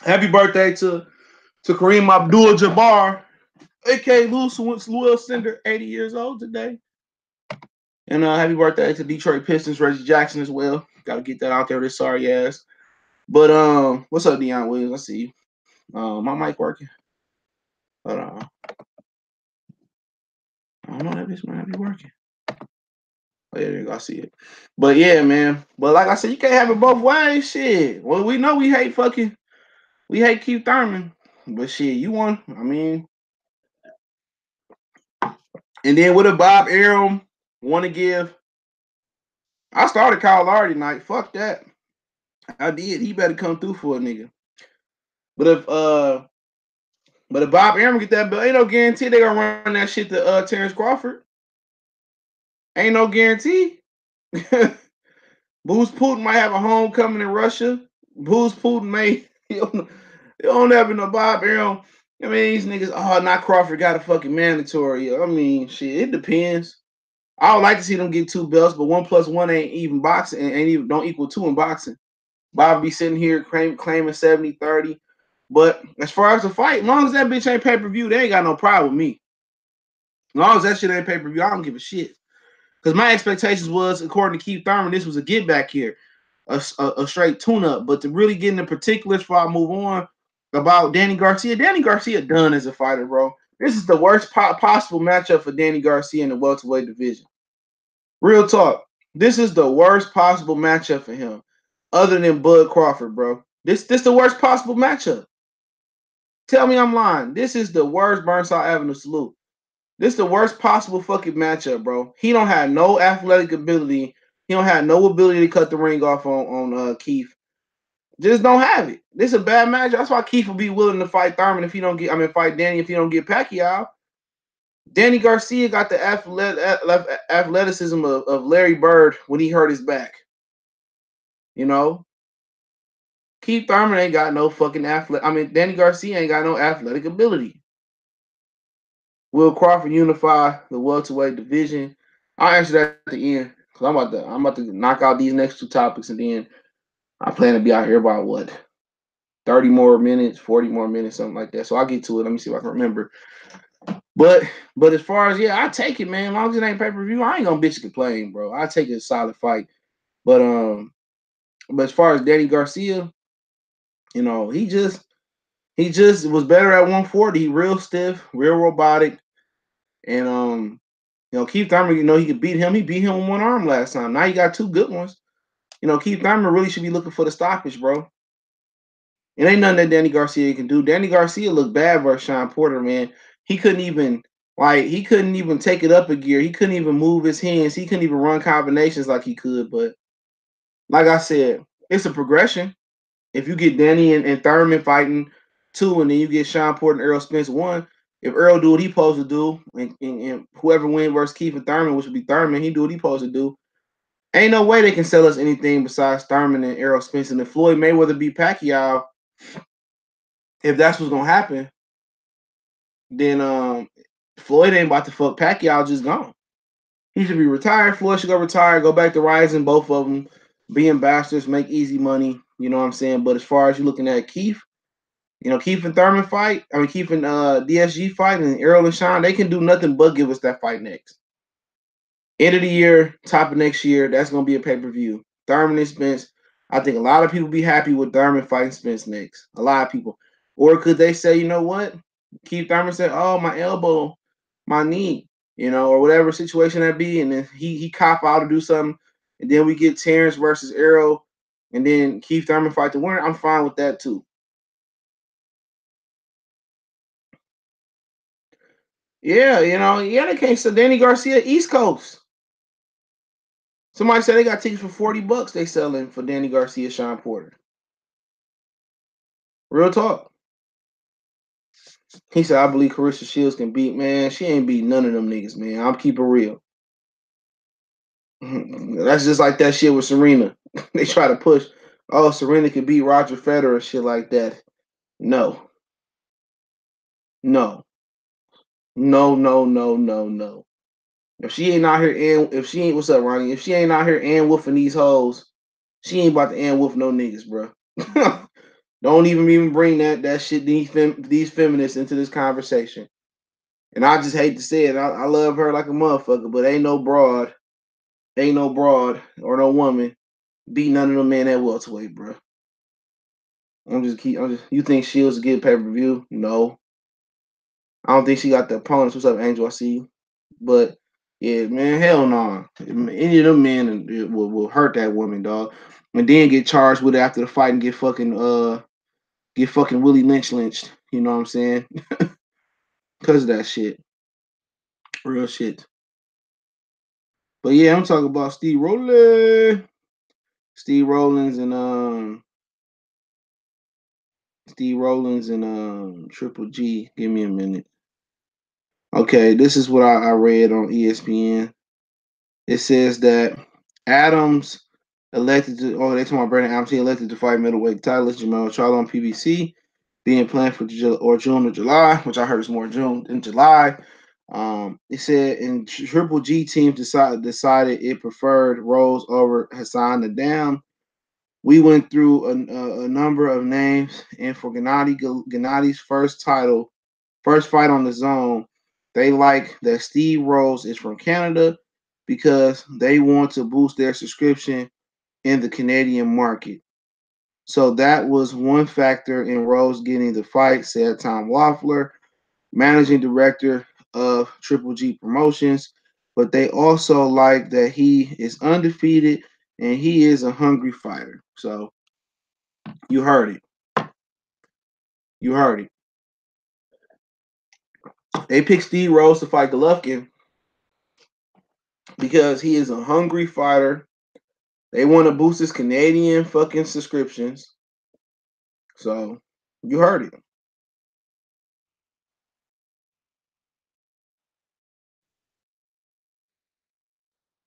happy birthday to Kareem Abdul-Jabbar, aka Louis Cinder, 80 years old today. And happy birthday to Detroit Pistons, Reggie Jackson as well. Gotta get that out there, this sorry ass. But what's up, Deion Williams? I see you. My mic working? Hold on. I don't know, that bitch might not be working. Oh, yeah, there you go. I see it. But yeah, man. But like I said, you can't have it both ways. Shit. Well, we know we hate Keith Thurman. But shit, you won. I mean, and then what if Bob Arum want to give? I started Kyle Lowry tonight. Fuck that. I did. He better come through for a nigga. But if Bob Arum get that belt, ain't no guarantee they gonna run that shit to Terrence Crawford. Ain't no guarantee. Bruce Putin might have a homecoming in Russia. Bruce Putin may he don't have no Bob Arum. I mean, these niggas, not Crawford got a fucking mandatory. I mean, shit, it depends. I would like to see them get 2 belts, but 1 plus 1 ain't even boxing, ain't even don't equal 2 in boxing. Bob be sitting here claiming 70-30. But as far as the fight, as long as that bitch ain't pay-per-view, they ain't got no problem with me. As long as that shit ain't pay-per-view, I don't give a shit. Because my expectations was, according to Keith Thurman, this was a get back here, a straight tune-up. But to really get into particulars before I move on about Danny Garcia done as a fighter, bro. This is the worst possible matchup for Danny Garcia in the welterweight division. Real talk. This is the worst possible matchup for him, other than Bud Crawford, bro. This the worst possible matchup. Tell me I'm lying. This is the worst Burnside Avenue salute. This is the worst possible fucking matchup, bro. He don't have no athletic ability. He don't have no ability to cut the ring off on Keith. Just don't have it. This is a bad match. That's why Keith will be willing to fight Thurman if he don't get. Fight Danny if he don't get Pacquiao. Danny Garcia got the athleticism of Larry Bird when he hurt his back. You know, Keith Thurman ain't got no fucking Danny Garcia ain't got no athletic ability. Will Crawford unify the welterweight division? I'll answer that at the end because I'm about to knock out these next 2 topics, and then I plan to be out here about what 30 more minutes, 40 more minutes, something like that. So I'll get to it. Let me see if I can remember. But as far as I take it, man. As long as it ain't pay-per-view, I ain't gonna bitch complain, bro. I take it a solid fight. But as far as Danny Garcia, he just was better at 140. He real stiff, real robotic, and Keith Thurman, he could beat him. He beat him with 1 arm last time. Now he got 2 good ones. Keith Thurman really should be looking for the stoppage, bro. It ain't nothing that Danny Garcia can do. Danny Garcia looked bad versus Sean Porter, man. He couldn't even take it up a gear. He couldn't even move his hands. He couldn't even run combinations like he could. But like I said, it's a progression. If you get Danny and Thurman fighting 2, and then you get Sean Porter and Errol Spence 1, if Earl do what he supposed to do, and whoever wins versus Keith and Thurman, which would be Thurman, he do what he supposed to do. Ain't no way they can sell us anything besides Thurman and Errol Spence. And if Floyd Mayweather beat Pacquiao, if that's what's gonna happen, then Floyd ain't about to fuck Pacquiao. Just gone. He should be retired. Floyd should go retire. Go back to rising. Both of them be ambassadors, make easy money. You know what I'm saying? But as far as you looking at Keith, Keith and Thurman fight. I mean, Keith and DSG fight, and Errol and Sean, they can do nothing but give us that fight next. End of the year, top of next year, that's gonna be a pay-per-view. Thurman and Spence. I think a lot of people be happy with Thurman fighting Spence next. A lot of people. Or could they say, you know what? Keith Thurman said, "Oh, my elbow, my knee," or whatever situation that be, and then he cop out to do something, and then we get Terrence versus Errol, and then Keith Thurman fight the winner. I'm fine with that too. Yeah, they can't sell Danny Garcia East Coast. Somebody said they got tickets for $40. They selling for Danny Garcia, Sean Porter. Real talk. He said, I believe Carissa Shields can beat, man. She ain't beat none of them niggas, man. I'm keeping real. That's just like that shit with Serena. They try to push, oh, Serena can beat Roger Federer and shit like that. No. No. No, no, no, no, no. If she ain't out here and if she ain't what's up, Ronnie? If she ain't out here and woofing these hoes, she ain't about to and woof no niggas, bro. Don't even bring that shit, these feminists into this conversation. And I just hate to say it. I love her like a motherfucker, but ain't no broad or no woman beat none of them men at welterweight, bro. You think Shields will get pay-per-view? No. I don't think she got the opponents. What's up, Angel? I see you. But yeah, man, hell no. Any of them men will hurt that woman, dog. And then get charged with it after the fight and get fucking Willie lynched. You know what I'm saying? Because of that shit. Real shit. But yeah, I'm talking about Steve Rollins. Steve Rollins and Triple G. Give me a minute. Okay, this is what I read on ESPN. It says that Adams elected to they talking about Brandon Adams, he elected to fight middleweight titleist Jamal Charlo on PBC, being planned for June or July, which I heard is more June than July. It said in Triple G team decided it preferred Rose over Hassan Nadam. We went through a number of names, and for Gennadi's first fight on the zone, they like that Steve Rose is from Canada because they want to boost their subscription in the Canadian market. So that was one factor in Rose getting the fight, said Tom Loeffler, managing director of Triple G Promotions. But they also like that he is undefeated and he is a hungry fighter. So you heard it. You heard it. They picked Steve Rose to fight Golovkin because he is a hungry fighter. They want to boost his Canadian fucking subscriptions. So you heard it.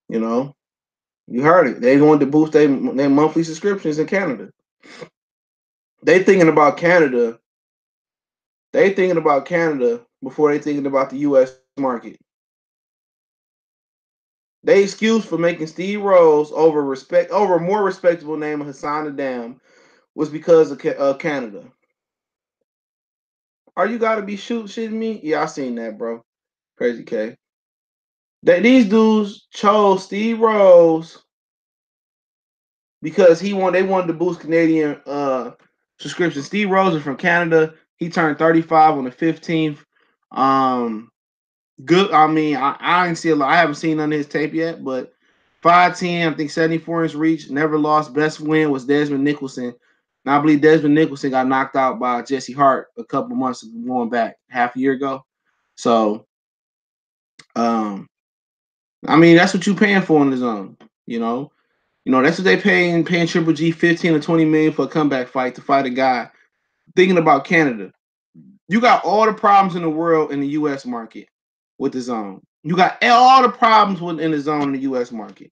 You heard it. They want to boost their monthly subscriptions in Canada. They thinking about Canada. They thinking about Canada before they thinking about the U.S. market. They excuse for making Steve Rose over a more respectable name of Hassan Nadam was because of Canada. Are you gotta be shitting me? Yeah, I seen that, bro. Crazy K. These dudes chose Steve Rose because they wanted to boost Canadian subscription. Steve Rose is from Canada. He turned 35 on the 15th. Good. I mean, I didn't see a lot. I haven't seen none of his tape yet, but 5'10", I think 74-inch reach, never lost. Best win was Desmond Nicholson. And I believe Desmond Nicholson got knocked out by Jesse Hart a couple months going back, half a year ago. So, I mean, that's what you paying for in the zone, that's what they paying Triple G 15 or 20 million for a comeback fight to fight a guy. Thinking about Canada, you got all the problems in the world in the U.S. market with the zone. You got all the problems in the zone in the U.S. market.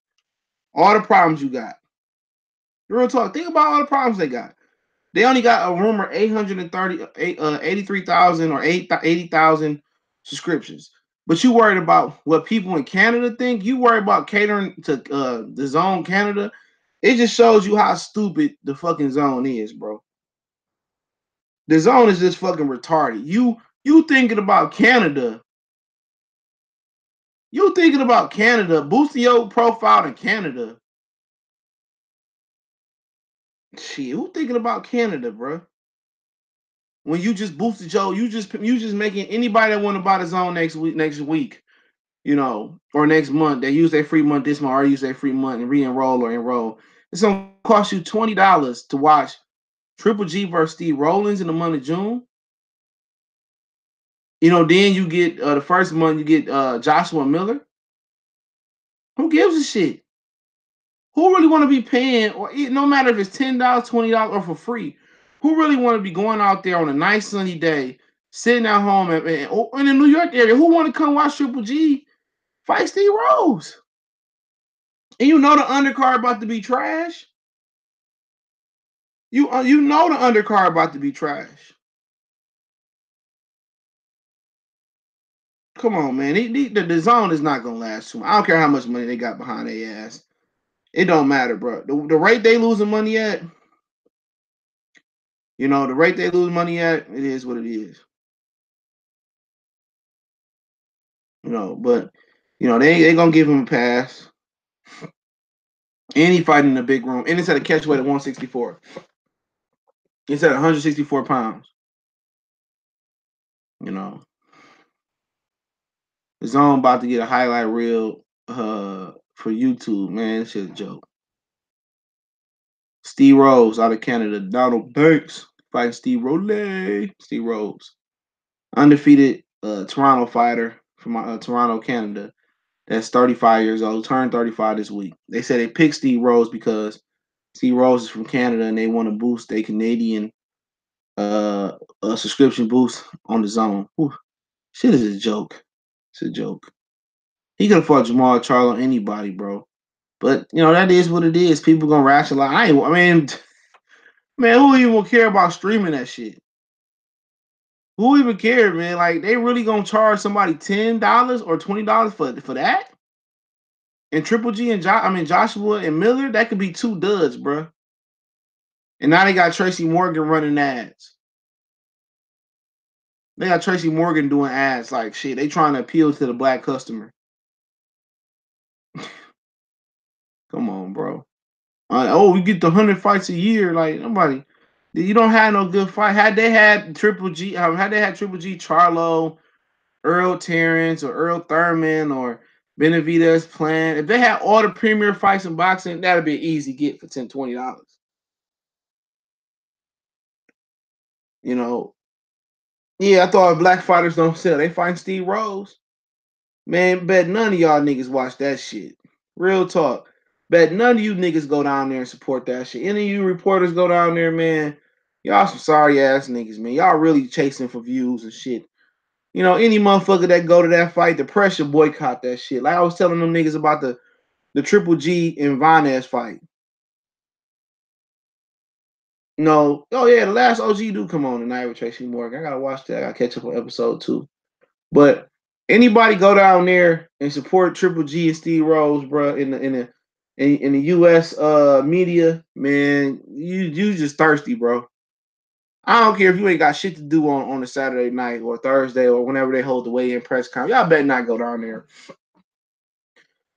All the problems you got. Real talk. Think about all the problems they got. They only got a rumor 83,000 or 80,000 subscriptions. But you worried about what people in Canada think? You worried about catering to the Zone Canada? It just shows you how stupid the fucking Zone is, bro. The Zone is just fucking retarded. You thinking about Canada. You thinking about Canada. Boosting your profile in Canada. Shit, who thinking about Canada, bro? When you just boosted you just making anybody that want to buy the Zone next week, or next month, they use their free month this month or use their free month and re-enroll or enroll. It's gonna cost you $20 to watch Triple G versus Steve Rollins in the month of June. Then you get the first month you get Joshua Miller. Who gives a shit? Who really want to be paying, or no matter if it's $10, $20, or for free? Who really want to be going out there on a nice sunny day, sitting at home or in the New York area? Who want to come watch Triple G fight Steve Rose? And the undercard about to be trash. You know the undercard about to be trash. Come on, man. The Zone is not gonna last too much. I don't care how much money they got behind their ass. It don't matter, bro. The rate they losing money at, the rate they lose money at, it is what it is. But they gonna give him a pass. And he fighting in a big room. And it's at a catch weight of 164. It's at 164 pounds. The Zone about to get a highlight reel for YouTube, man. This shit a joke. Steve Rose out of Canada. Donald Banks fighting Steve Rose. Steve Rose. Undefeated Toronto fighter from Toronto, Canada. That's 35 years old. Turned 35 this week. They said they picked Steve Rose because Steve Rose is from Canada and they want to boost their Canadian subscription boost on the Zone. Whew. Shit is a joke. It's a joke. He could have fought Jamal Charlo anybody, bro. But that is what it is. People gonna rationalize. Man, who even care about streaming that shit? Who even care, man? Like they really gonna charge somebody $10 or $20 for that? And Triple G and Joshua and Miller, that could be 2 duds, bro. And now they got Tracy Morgan running ads. They got Tracy Morgan doing ads like shit. They trying to appeal to the black customer. Come on, bro. We get the 100 fights a year. Like nobody. You don't have no good fight. Had they had Triple G, Charlo, Earl Terrence, or Earl Thurman, or Benavidez Plant, if they had all the premier fights in boxing, that'd be an easy get for $10, $20. Yeah, I thought black fighters don't sell. They fighting Steve Rose. Man, bet none of y'all niggas watch that shit. Real talk. Bet none of you niggas go down there and support that shit. Any of you reporters go down there, man. Y'all some sorry ass niggas, man. Y'all really chasing for views and shit. Any motherfucker that go to that fight, the pressure boycott that shit. Like I was telling them niggas about the Triple G and Vanez fight. Oh yeah, the last OG do come on tonight with Tracy Morgan. I gotta watch that. I gotta catch up on episode 2. But anybody go down there and support Triple G and Steve Rose, bro, in the U.S. Media, man, you just thirsty, bro. I don't care if you ain't got shit to do on a Saturday night or Thursday or whenever they hold the weigh-in press conference. Y'all better not go down there.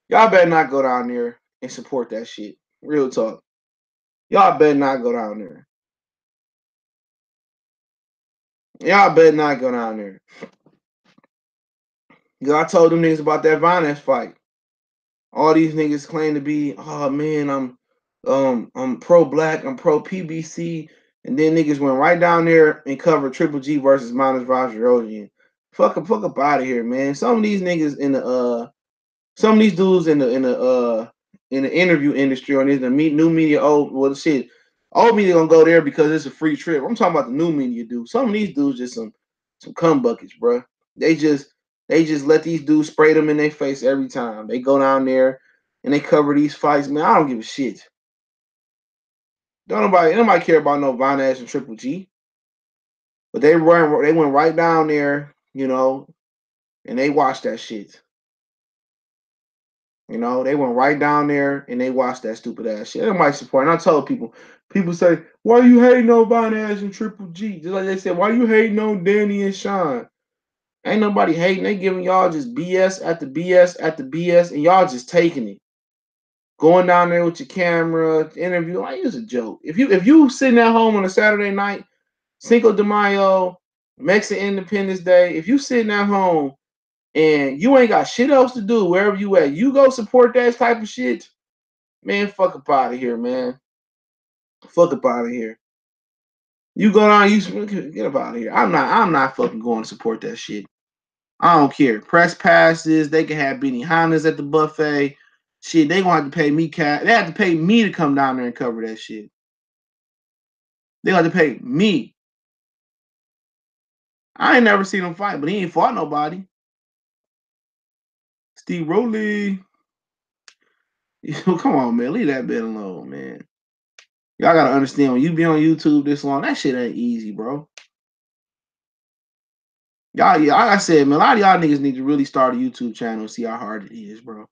Y'all better not go down there and support that shit. Real talk. Y'all better not go down there. Y'all better not go down there. Because I told them niggas about that Vanez fight. All these niggas claim to be, oh man, I'm pro-black, I'm pro-PBC, and then niggas went right down there and covered Triple G versus Manas Vajrosian. Fuck up out of here, man. Some of these niggas some of these dudes in the interview industry or in the new media, old media gonna go there because it's a free trip. I'm talking about the new media dudes. Some of these dudes just some cum buckets, bro. They just let these dudes spray them in their face every time. They go down there and they cover these fights. Man, I don't give a shit. Nobody care about no Von Ash and Triple G. But they went right down there, you know, and they watched that shit. You know, they went right down there and they watched that stupid ass shit. Nobody support. And I told people say, why you hating on Von Ash and Triple G? Just like they said, why you hating on Danny and Sean? Ain't nobody hating. They giving y'all just BS after BS after BS, and y'all just taking it. Going down there with your camera, interview, like it's a joke. If you sitting at home on a Saturday night, Cinco de Mayo, Mexican Independence Day, if you sitting at home and you ain't got shit else to do wherever you at, you go support that type of shit, man, fuck up out of here, man. Fuck up out of here. You go down, you get up out of here. I'm not fucking going to support that shit. I don't care. Press passes, they can have Benihana's at the buffet. Shit, they gonna have to pay me cash. They have to pay me to come down there and cover that shit. They have to pay me. I ain't never seen him fight, but he ain't fought nobody. Steve Rowley. Come on, man. Leave that bit alone, man. Y'all gotta understand when you be on YouTube this long, that shit ain't easy, bro. Y'all, yeah, like I said, man, a lot of y'all niggas need to really start a YouTube channel and see how hard it is, bro.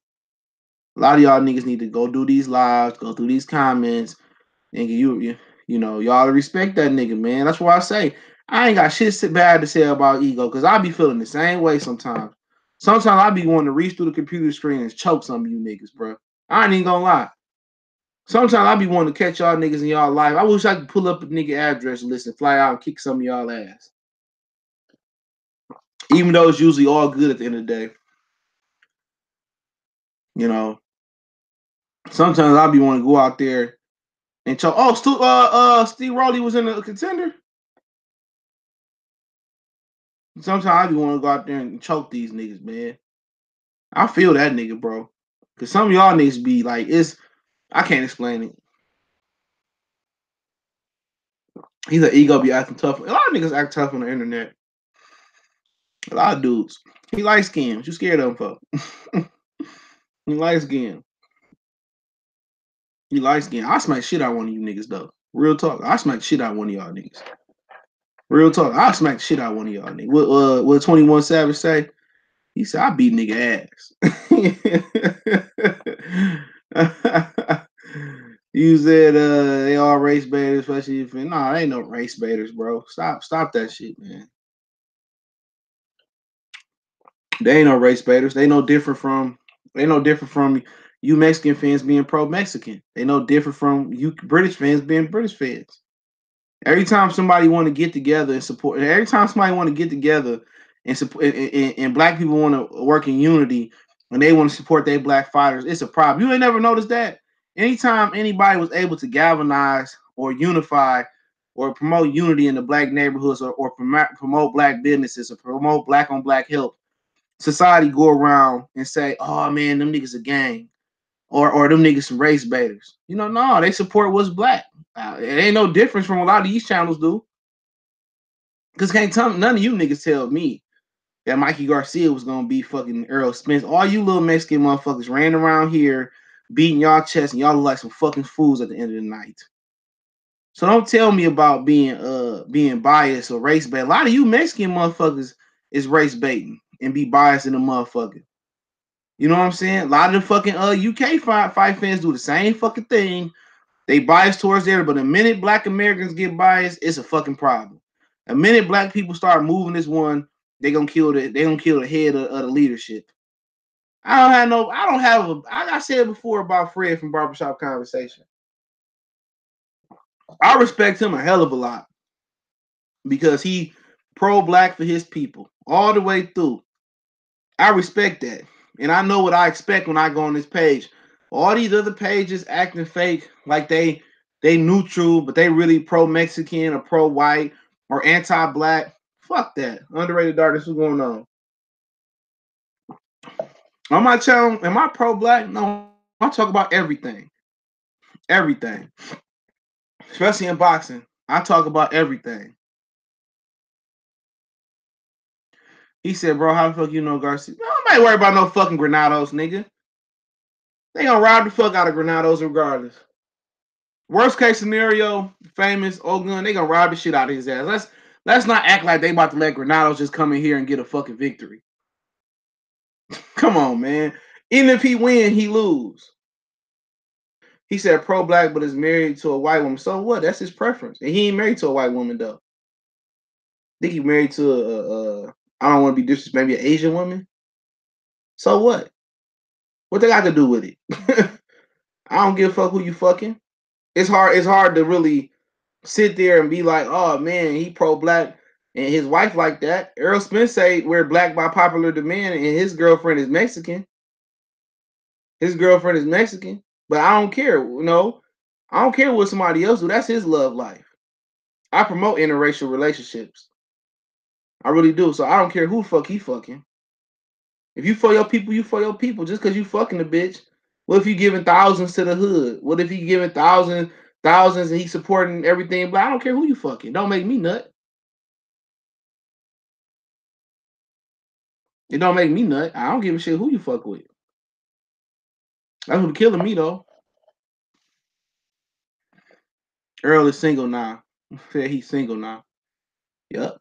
A lot of y'all niggas need to go do these lives, go through these comments, and you know, y'all respect that nigga, man. That's why I say I ain't got shit bad to say about ego, because I be feeling the same way sometimes. Sometimes I be wanting to reach through the computer screen and choke some of you niggas, bro. I ain't even gonna lie. Sometimes I be wanting to catch y'all niggas in y'all life. I wish I could pull up a nigga address list and fly out and kick some of y'all ass. Even though it's usually all good at the end of the day. You know, sometimes I be wanting to go out there and choke. Oh, Steve Rowley was in a contender. Sometimes I be want to go out there and choke these niggas, man. I feel that nigga, bro. Cause some of y'all niggas be like, I can't explain it. He's an ego be acting tough. A lot of niggas act tough on the internet. A lot of dudes. He light skinned. What you scared of him for? He light skinned. He light skinned. I smack shit out one of you niggas though. Real talk. I smack shit out one of y'all niggas. Real talk. I smack shit out one of y'all niggas. What 21 Savage say? He said, I beat nigga ass. You said they all race baiters, especially if nah, they ain't no race baiters, bro. Stop that shit, man. They ain't no race baiters. They no different from you Mexican fans being pro Mexican. They no different from you British fans being British fans. Every time somebody want to get together and support, every time somebody want to get together and support, and black people want to work in unity, and they want to support their black fighters, it's a problem. You ain't never noticed that. Anytime anybody was able to galvanize or unify or promote unity in the black neighborhoods or promote black businesses or promote black on black help, society go around and say, "Oh man, them niggas a gang." Or them niggas some race baiters. You know, no, they support what's black. It ain't no difference from a lot of these channels do. Cause can't tell none of you niggas tell me that Mikey Garcia was gonna be fucking Earl Spence. All you little Mexican motherfuckers ran around here beating y'all chest and y'all look like some fucking fools at the end of the night. So don't tell me about being biased or race bait. A lot of you Mexican motherfuckers is race baiting and be biased in the motherfucker. You know what I'm saying? A lot of the fucking UK fight fans do the same fucking thing. They bias towards there, but the minute black Americans get biased, it's a fucking problem. The minute black people start moving this one, they gonna kill the head of the leadership. I said before about Fred from Barbershop Conversation. I respect him a hell of a lot because he pro-black for his people all the way through. I respect that. And I know what I expect when I go on this page. All these other pages acting fake, like they neutral, but they really pro-Mexican or pro-white or anti-black. Fuck that. Underrated darkness, what's going on? On my channel, am I pro-black? No, I talk about everything. Everything. Especially in boxing. I talk about everything. He said, bro, how the fuck you know Garcia? No, I ain't worried about no fucking Granados, nigga. They gonna rob the fuck out of Granados regardless. Worst case scenario, famous Ogun, they gonna rob the shit out of his ass. Let's not act like they about to let Granados just come in here and get a fucking victory. Come on, man. Even if he win, he lose. He said pro-black, but is married to a white woman. So what? That's his preference. And he ain't married to a white woman, though. I think he married to I don't want to be disrespectful, maybe an Asian woman. So what? What they got to do with it? I don't give a fuck who you fucking. It's hard to really sit there and be like, oh man, he pro-black and his wife like that. Errol Spence say we're black by popular demand and his girlfriend is Mexican. His girlfriend is Mexican. But I don't care, I don't care what somebody else do. That's his love life. I promote interracial relationships. I really do. So I don't care who the fuck he fucking. If you for your people, you for your people. Just because you fucking a bitch. What if you giving thousands to the hood? What if he giving thousands and he supporting everything? But I don't care who you fucking. Don't make me nut. It don't make me nut. I don't give a shit who you fuck with. That's what's killing me though. Earl is single now. Said he's single now. Yep.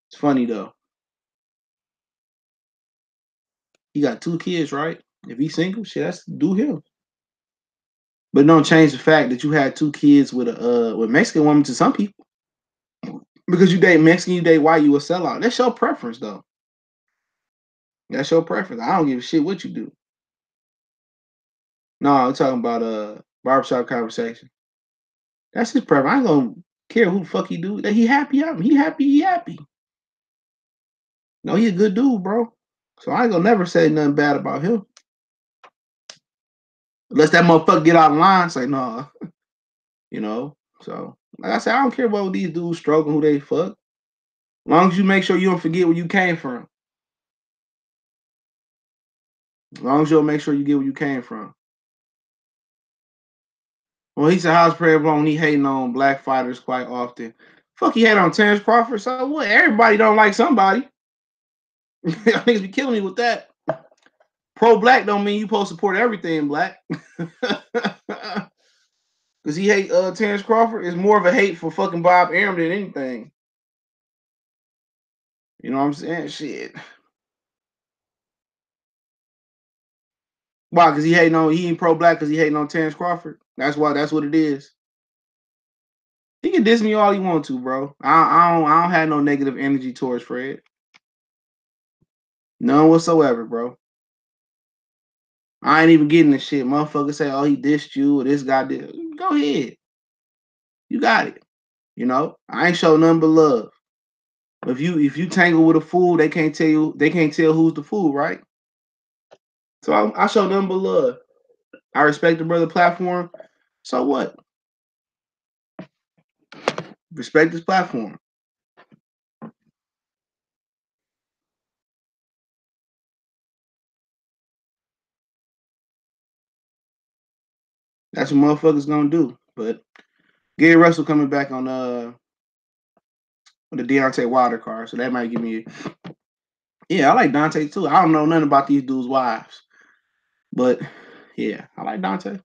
It's funny though. He got 2 kids, right? If he's single, shit, that's do him. But don't change the fact that you had 2 kids with a with Mexican woman to some people. Because you date Mexican, you date white, you a sellout. That's your preference though. That's your preference. I don't give a shit what you do. No, I'm talking about barbershop conversation. That's his preference. I ain't gonna care who the fuck he do. That he happy. He happy. He happy. No, he a good dude, bro. So I ain't gonna never say nothing bad about him. Unless that motherfucker get out of line, say no. So like I said, I don't care about these dudes stroking who they fuck. As long as you make sure you don't forget where you came from. As long as you don't make sure you get where you came from. Well, he said House Prayer Blown, he hating on black fighters quite often. Fuck, he hate on Terrence Crawford. So what? Everybody don't like somebody. Niggas be killing me with that. Pro-black don't mean you supposed to support everything black. Because he hate Terrence Crawford. It's more of a hate for fucking Bob Arum than anything. You know what I'm saying? Shit. Why? Because he ain't pro-black because he hating on Terrence Crawford. That's why. That's what it is. He can diss me all he want to, bro. I don't have no negative energy towards Fred. None whatsoever, bro. I ain't even getting this shit. Motherfuckers say, oh, he dissed you or this guy did. Go ahead. You got it. I ain't show nothing but love. If you tangle with a fool, they can't tell who's the fool, right? So I show nothing but love. I respect the brother platform. So what? Respect this platform. That's what motherfuckers gonna do. But Gary Russell coming back on the Deontay Wilder card, so that might give me. Yeah, I like Dante too. I don't know nothing about these dudes' wives, but yeah, I like Dante.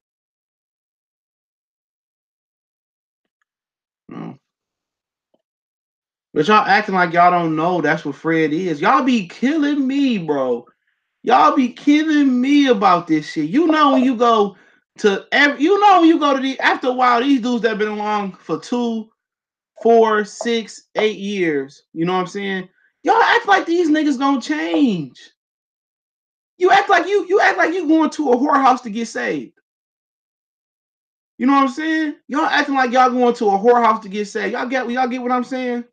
But y'all acting like y'all don't know that's what Fred is. Y'all be killing me, bro. Y'all be killing me about this shit. When you go to after a while, these dudes that have been along for 2, 4, 6, 8 years, you know what I'm saying? Y'all act like these niggas gonna change. You act like you going to a whorehouse to get saved. You know what I'm saying? Y'all acting like y'all going to a whorehouse to get saved. Y'all get what I'm saying?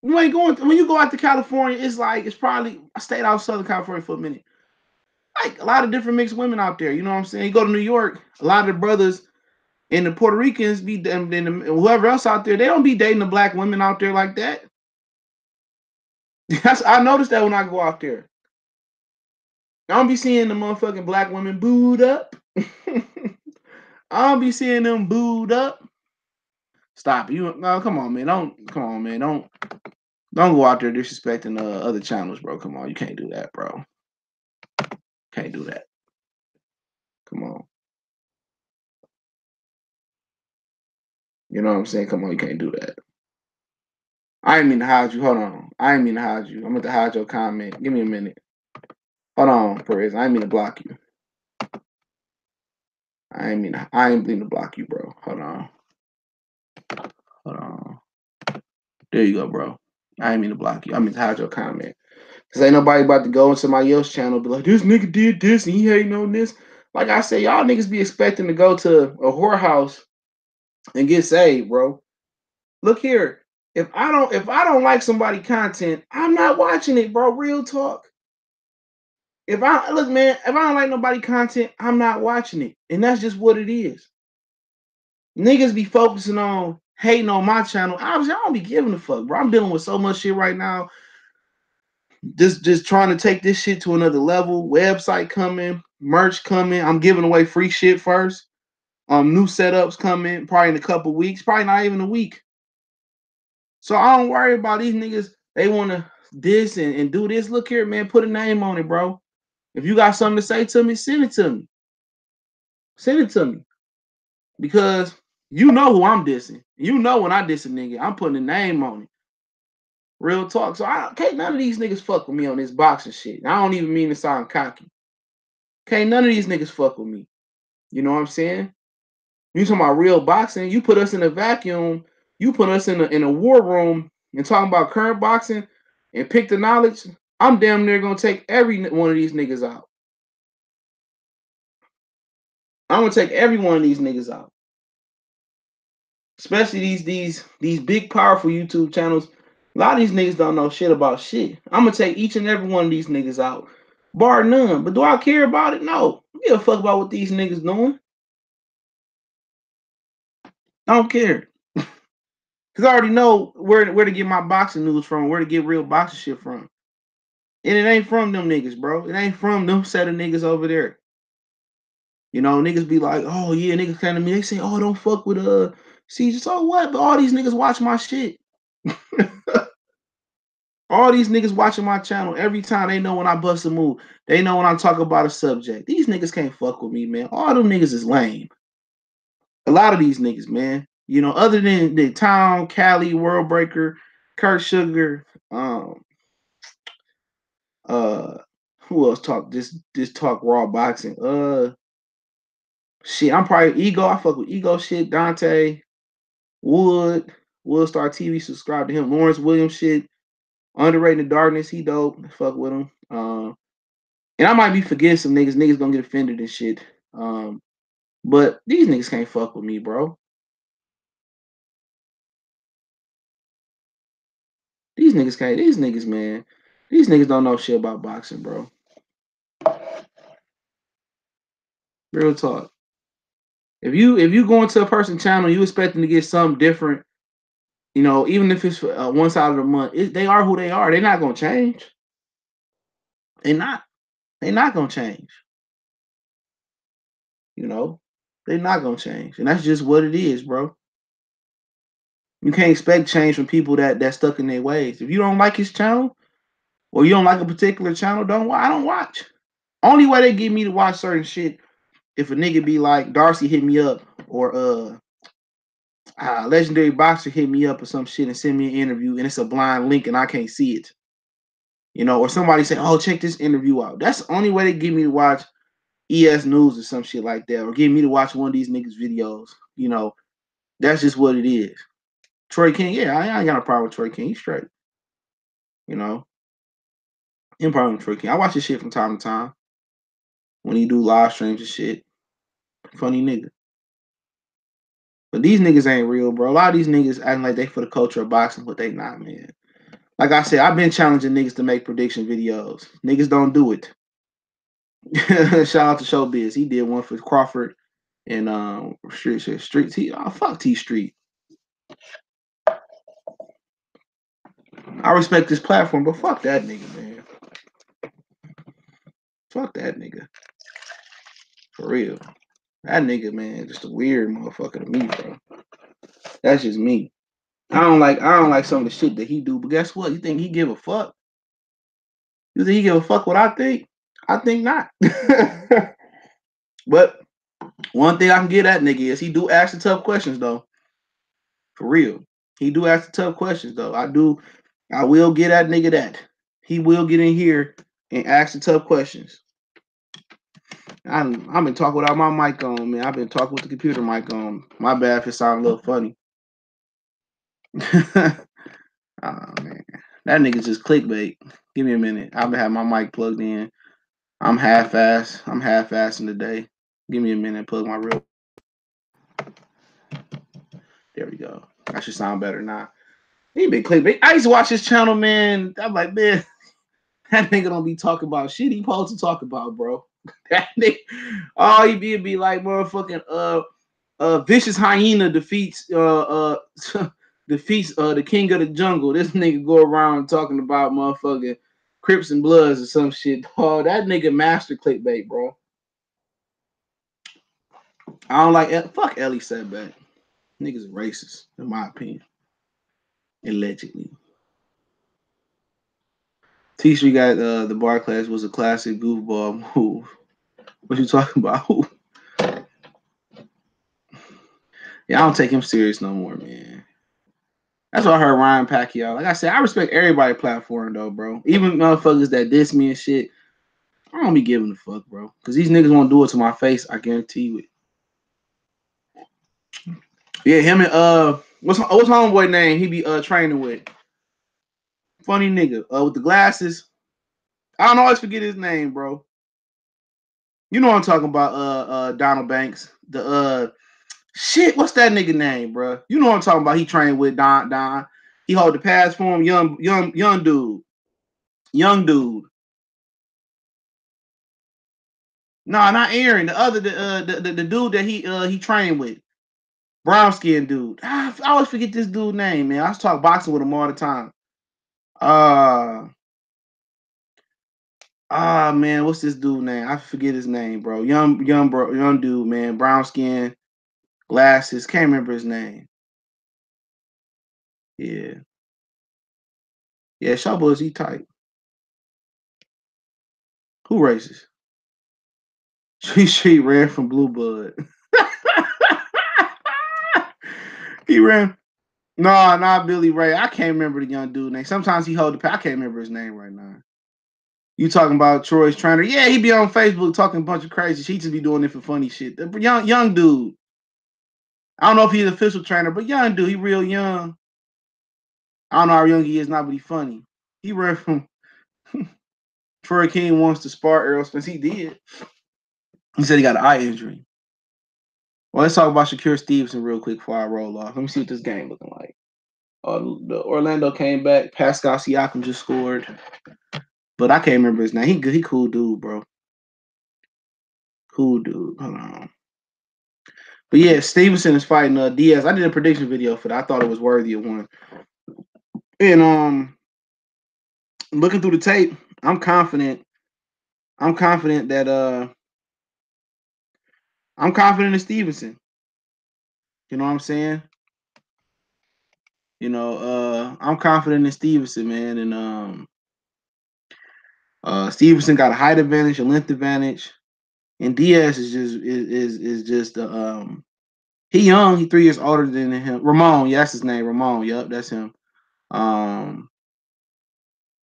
You ain't going when you go out to California, it's probably I stayed out Southern California for a minute. Like a lot of different mixed women out there. You know what I'm saying? You go to New York, a lot of the brothers and the Puerto Ricans and whoever else out there, they don't be dating the black women out there like that. I noticed that when I go out there. I don't be seeing the motherfucking black women booed up. I don't be seeing them booed up. Stop. No, come on, man. Don't go out there disrespecting other channels, bro. Come on, you can't do that, bro. Can't do that. Come on. You know what I'm saying? Come on, you can't do that. I didn't mean to hide you. Hold on. I didn't mean to hide you. I'm going to hide your comment. Give me a minute. Hold on, Perez. I didn't mean to block you. I ain't mean to block you, bro. Hold on. Hold on. There you go, bro. I didn't mean to block you. I mean to hide your comment. Because ain't nobody about to go on somebody else's channel and be like, this nigga did this and he hating on this. Like I said, y'all niggas be expecting to go to a whorehouse and get saved, bro. Look here. If I don't like somebody content, I'm not watching it, bro. Real talk. If I don't like nobody content, I'm not watching it. And that's just what it is. Niggas be focusing on hating on my channel. Obviously, I don't be giving a fuck, bro. I'm dealing with so much shit right now. Just trying to take this shit to another level. Website coming, merch coming. I'm giving away free shit first. New setups coming probably in a couple weeks, probably not even a week. So I don't worry about these niggas. They want to this and do this. Look here, man. Put a name on it, bro. If you got something to say to me, send it to me. Send it to me. Because you know who I'm dissing. You know when I diss a nigga, I'm putting a name on it. Real talk. So can't none of these niggas fuck with me on this boxing shit. I don't even mean to sound cocky. Can't none of these niggas fuck with me. You know what I'm saying? You talking about real boxing? You put us in a vacuum. You put us in a war room and talking about current boxing and pick the knowledge. I'm damn near gonna take every one of these niggas out. I'm gonna take every one of these niggas out. Especially these big powerful YouTube channels. A lot of these niggas don't know shit about shit. I'm gonna take each and every one of these niggas out, bar none. But do I care about it? No. I don't give a fuck about what these niggas doing. I don't care. Cause I already know where to get my boxing news from, where to get real boxing shit from. And it ain't from them niggas, bro. It ain't from them set of niggas over there. You know, niggas be like, oh yeah, niggas kind of me. They say, oh, don't fuck with see, so what? But all these niggas watch my shit. All these niggas watching my channel every time they know when I bust a move. They know when I talk about a subject. These niggas can't fuck with me, man. All them niggas is lame. A lot of these niggas, man. You know, other than the Town, Cali, World Breaker, Kurt Sugar, who else talk this talk raw boxing? Shit, I'm probably Ego. I fuck with Ego shit. Dante, Wood, Star TV, subscribe to him. Lawrence Williams shit. Underrated Darkness, he dope. Fuck with him. And I might be forgetting some niggas. Niggas gonna get offended and shit. But these niggas can't fuck with me, bro. These niggas can't. These niggas, man. These niggas don't know shit about boxing, bro. Real talk. If you go into a person's channel, you expect them to get something different. You know, even if it's one side of the month, they are who they are. They're not gonna change. They not. They're not gonna change. You know, they're not gonna change, and that's just what it is, bro. You can't expect change from people that stuck in their ways. If you don't like his channel or you don't like a particular channel, I don't watch. Only way they get me to watch certain shit if a nigga be like Darcy hit me up or Legendary Boxer hit me up or some shit and send me an interview and it's a blind link and I can't see it. You know, or somebody say, oh, check this interview out. That's the only way they get me to watch ES News or some shit like that, or get me to watch one of these niggas' videos. You know, that's just what it is. Troy King, yeah, I ain't got a problem with Troy King. He's straight. You know, ain't problem with Troy King. I watch his shit from time to time when he do live streams and shit. Funny nigga. But these niggas ain't real, bro. A lot of these niggas acting like they for the culture of boxing, but they not, man. Like I said, I've been challenging niggas to make prediction videos. Niggas don't do it. Shout out to Showbiz. He did one for Crawford and Street T. Oh, fuck T Street. I respect this platform, but fuck that nigga, man. Fuck that nigga. For real. That nigga, man, just a weird motherfucker to me, bro. That's just me. I don't like some of the shit that he do, but guess what? You think he give a fuck? You think he give a fuck what I think? I think not. But One thing I can get that nigga is he do ask the tough questions though. For real. He do ask the tough questions though. I will get that nigga that. He will get in here and ask the tough questions. I've been talking without my mic on, man. I've been talking with the computer mic on. My bad if it sounds a little funny. Oh man. That nigga's just clickbait. Give me a minute. I've been having my mic plugged in. I'm half-assing today. Give me a minute. Plug my real. There we go. I should sound better now. He been clickbait. I used to watch his channel, man. I'm like, man, that nigga don't be talking about shit he supposed to talk about, bro. That nigga, all he be like motherfucking vicious hyena defeats defeats the king of the jungle. This nigga go around talking about motherfucking Crips and Bloods or some shit. Oh, that nigga master clickbait, bro. I don't like fuck Ellie Setback. Niggas racist, in my opinion. Allegedly. T-Street got the bar class was a classic goofball move. What you talking about? Yeah, I don't take him serious no more, man. That's what I heard Ryan Pacquiao. Like I said, I respect everybody platform though, bro. Even motherfuckers that diss me and shit. I don't be giving a fuck, bro. Cause these niggas won't do it to my face. I guarantee you it. Yeah, him and what's homeboy name? He be training with. Funny nigga. With the glasses. I don't always forget his name, bro. You know what I'm talking about, Donald Banks. The shit, what's that nigga name, bro? You know what I'm talking about. He trained with Don. He hold the pass for him, young dude. Young dude. No, not Aaron. The other the dude that he trained with. Brown skin dude. I always forget this dude's name, man. I was talking boxing with him all the time. Man, what's this dude name? I forget his name, bro. Young dude, man. Brown skin, glasses. Can't remember his name. Yeah. Yeah, Shawboy's he tight. Who racist? She ran from Blue Bud. He ran. No, not Billy Ray. I can't remember the young dude name. Sometimes he hold the. I can't remember his name right now. You talking about Troy's trainer? Yeah, he be on Facebook talking a bunch of crazy. She just be doing it for funny shit. The young dude. I don't know if he's an official trainer, but young dude. He real young. I don't know how young he is now, but he funny. He ran from Troy King wants to spar Errol Spence. He did. He said he got an eye injury. Well, let's talk about Shakur Stevenson real quick before I roll off. Let me see what this game looking like. The Orlando came back. Pascal Siakam just scored, but I can't remember his name. He cool dude, bro. Cool dude. Hold on. But yeah, Stevenson is fighting Diaz. I did a prediction video for that. I thought it was worthy of one. And looking through the tape, I'm confident. I'm confident that I'm confident in Stevenson. You know what I'm saying? I'm confident in Stevenson, man. And Stevenson got a height advantage, a length advantage, and Diaz is just he young. He 3 years older than him. Ramon, yeah, that's his name. Ramon, yep, that's him. Um,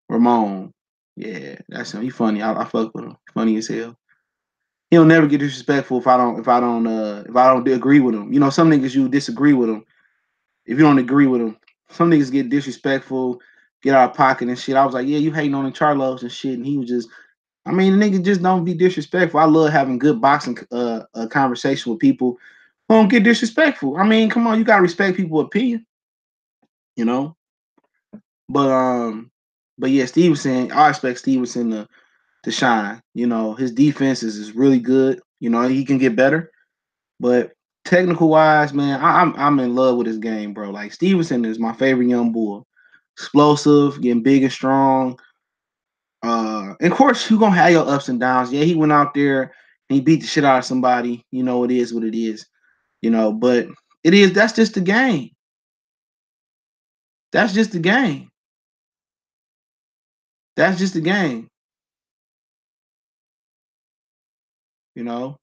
Ramon, yeah, that's him. He funny. I fuck with him. Funny as hell. He'll never get disrespectful if I don't agree with him. You know, some niggas you disagree with him. If you don't agree with him, some niggas get disrespectful, get out of pocket and shit. I was like, yeah, you hating on the Charlos and shit, and he was just. I mean, the nigga just don't be disrespectful. I love having good boxing conversation with people who don't get disrespectful. I mean, come on, you gotta respect people's opinion, you know. But yeah, Stevenson, I expect Stevenson to shine. You know, his defense is really good. You know, he can get better. But technical wise, man, I'm in love with his game, bro. Like Stevenson is my favorite young bull. Explosive, getting big and strong. And of course, you're gonna have your ups and downs. Yeah, he went out there and he beat the shit out of somebody. You know, it is what it is. You know, but that's just the game. That's just the game. That's just the game. You know.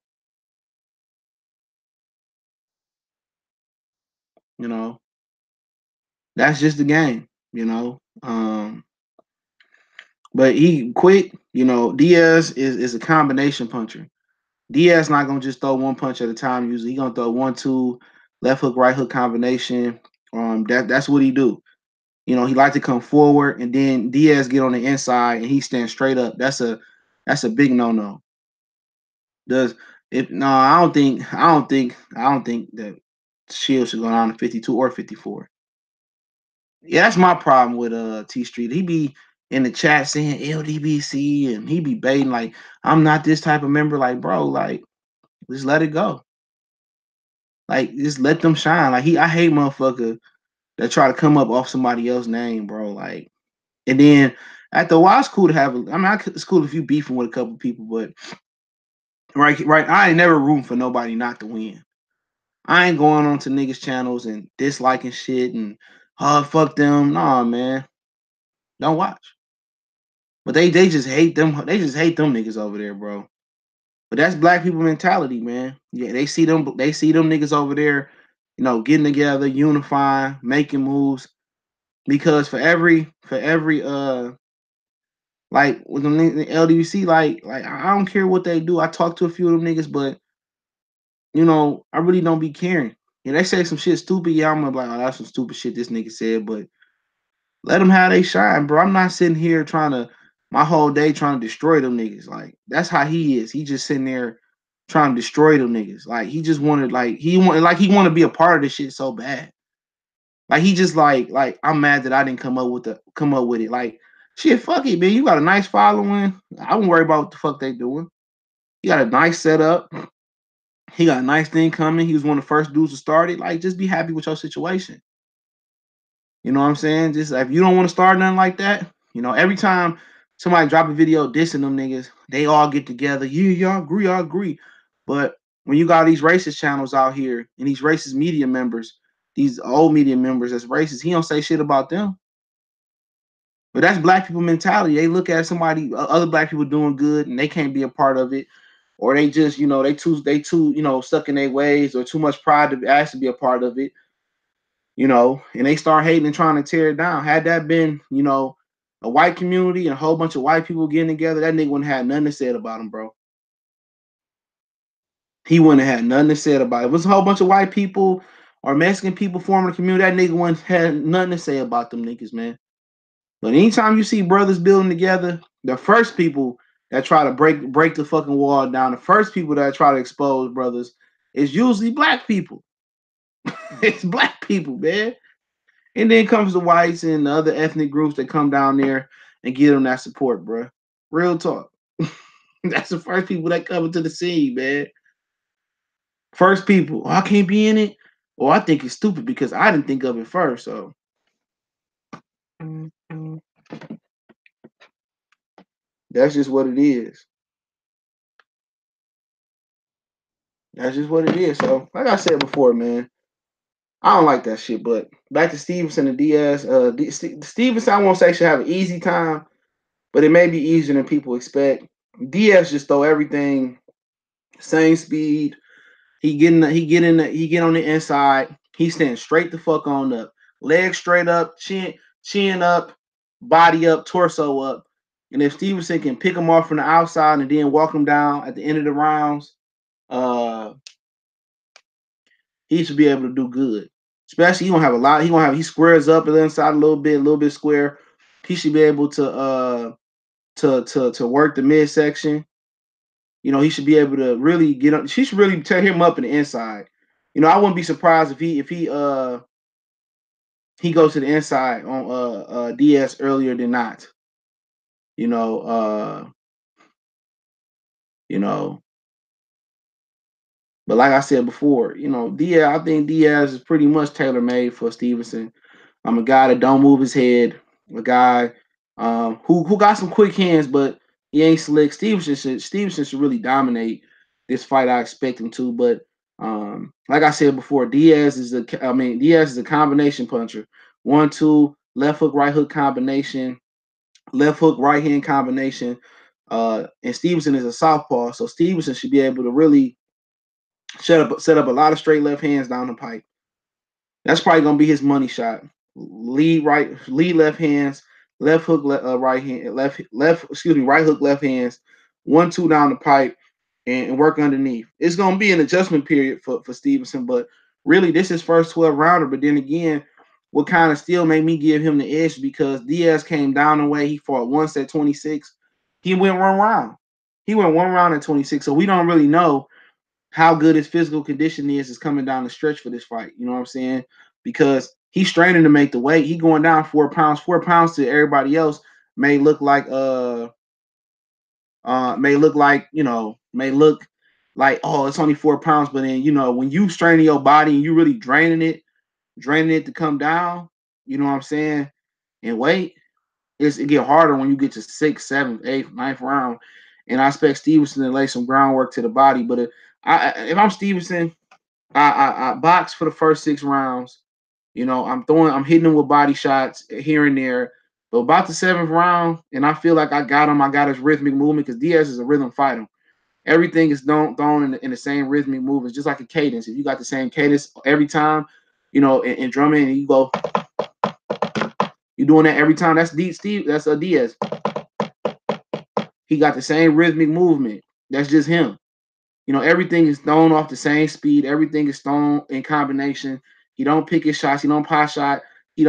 You know, that's just the game. But he quick. Diaz is a combination puncher. Diaz not gonna just throw one punch at a time. Usually, he gonna throw 1-2 left hook, right hook combination. That's what he do. He like to come forward, and then Diaz get on the inside, and he stands straight up. That's a big no. Does if no? I don't think that Shield should go down to 52 or 54. Yeah, that's my problem with T Street. He be in the chat saying LDBC, and he be baiting like I'm not this type of member. Like, bro, like just let it go. Like, just let them shine. Like I hate motherfucker that try to come up off somebody else's name, bro. Like, and then after a while, it's cool to have. It's cool if you beefing with a couple people, but right. I ain't never rooting for nobody not to win. I ain't going on to niggas channels and disliking shit and fuck them. Nah, man, don't watch. But they just hate them. They just hate them niggas over there, bro. But that's black people mentality, man. Yeah, they see them. They see them niggas over there, getting together, unifying, making moves. Because for every like with them the LDC, like I don't care what they do. I talk to a few of them niggas, but I really don't be caring. They say some shit stupid. Yeah, I'm gonna be like, oh, that's some stupid shit this nigga said, but let them have they shine, bro. I'm not sitting here trying to my whole day trying to destroy them niggas. Like that's how he is. He just sitting there trying to destroy them niggas. Like he just wanted he wanted to be a part of this shit so bad. Like he just like I'm mad that I didn't come up with it. Like shit, fuck it, man. You got a nice following. I won't worry about what the fuck they doing. You got a nice setup. He got a nice thing coming. He was one of the first dudes to start it. Like just be happy with your situation. You know what I'm saying? Just if you don't want to start nothing like that, every time somebody drop a video dissing them niggas, they all get together. Yeah, y'all agree. But when you got these racist channels out here and these racist media members, these old media members that's racist, he don't say shit about them. But that's black people mentality. They look at somebody, other black people doing good, and they can't be a part of it, or they just, they too, stuck in their ways, or too much pride to ask to be a part of it. And they start hating and trying to tear it down. Had that been, a white community and a whole bunch of white people getting together, that nigga wouldn't have nothing to say about him, bro. He wouldn't have had nothing to say about it. If it was a whole bunch of white people or Mexican people forming a community, that nigga wouldn't have nothing to say about them niggas, man. But anytime you see brothers building together, the first people that try to break the fucking wall down, the first people that try to expose brothers is usually black people. It's black people, man. And then comes the whites and the other ethnic groups that come down there and give them that support, bro. Real talk. That's the first people that come into the scene, man. First people. Oh, I can't be in it. Or I think it's stupid because I didn't think of it first. So that's just what it is. That's just what it is. So, like I said before, man, I don't like that shit. But back to Stevenson and Diaz. Stevenson, I won't say should have an easy time, but it may be easier than people expect. Diaz just throw everything same speed. He get on the inside. He stands straight the fuck on up. Legs straight up, chin up, body up, torso up. And if Stevenson can pick him off from the outside and then walk him down at the end of the rounds, uh, he should be able to do good. Especially he gonna have a lot. He squares up the inside a little bit square. He should be able to work the midsection. He should be able to really get up. She should really tear him up in the inside. I wouldn't be surprised if he goes to the inside on Diaz earlier than not. You know, uh, you know. But like I said before, Diaz. I think Diaz is pretty much tailor made for Stevenson. I'm a guy that don't move his head. A guy who got some quick hands, but he ain't slick. Stevenson should really dominate this fight. I expect him to, but like I said before, Diaz is a combination puncher. 1-2 left hook, right hook combination, left hook, right hand combination. And Stevenson is a southpaw, so Stevenson should be able to really set up a lot of straight left hands down the pipe. That's probably gonna be his money shot. Lead left hands, left hook right hand, left excuse me, right hook left hands, 1-2 down the pipe, and work underneath. It's gonna be an adjustment period for Stevenson, but really this is first 12 rounder. But then again, what kind of still made me give him the edge because Diaz came down the way. He fought once at 26. He went one round. He went one round at 26. So we don't really know how good his physical condition is coming down the stretch for this fight. You know what I'm saying? Because he's straining to make the weight. He going down 4 pounds. 4 pounds to everybody else may look like may look like, oh, it's only 4 pounds, but then when you straining your body and you really draining it to come down, you know what I'm saying, and weight, it get harder when you get to 6th, 7th, 8th, 9th round. And I expect Stevenson to lay some groundwork to the body. But if I'm Stevenson, I box for the first 6 rounds. I'm hitting him with body shots here and there. But about the 7th round, and I feel like I got him. I got his rhythmic movement because Diaz is a rhythm fighter. Everything is thrown in the same rhythmic movements, just like a cadence. If you got the same cadence every time, in drumming, and you're doing that every time. That's Steve. That's a Diaz. He got the same rhythmic movement. That's just him. Everything is thrown off the same speed. Everything is thrown in combination. He don't pick his shots. He don't pot shot. He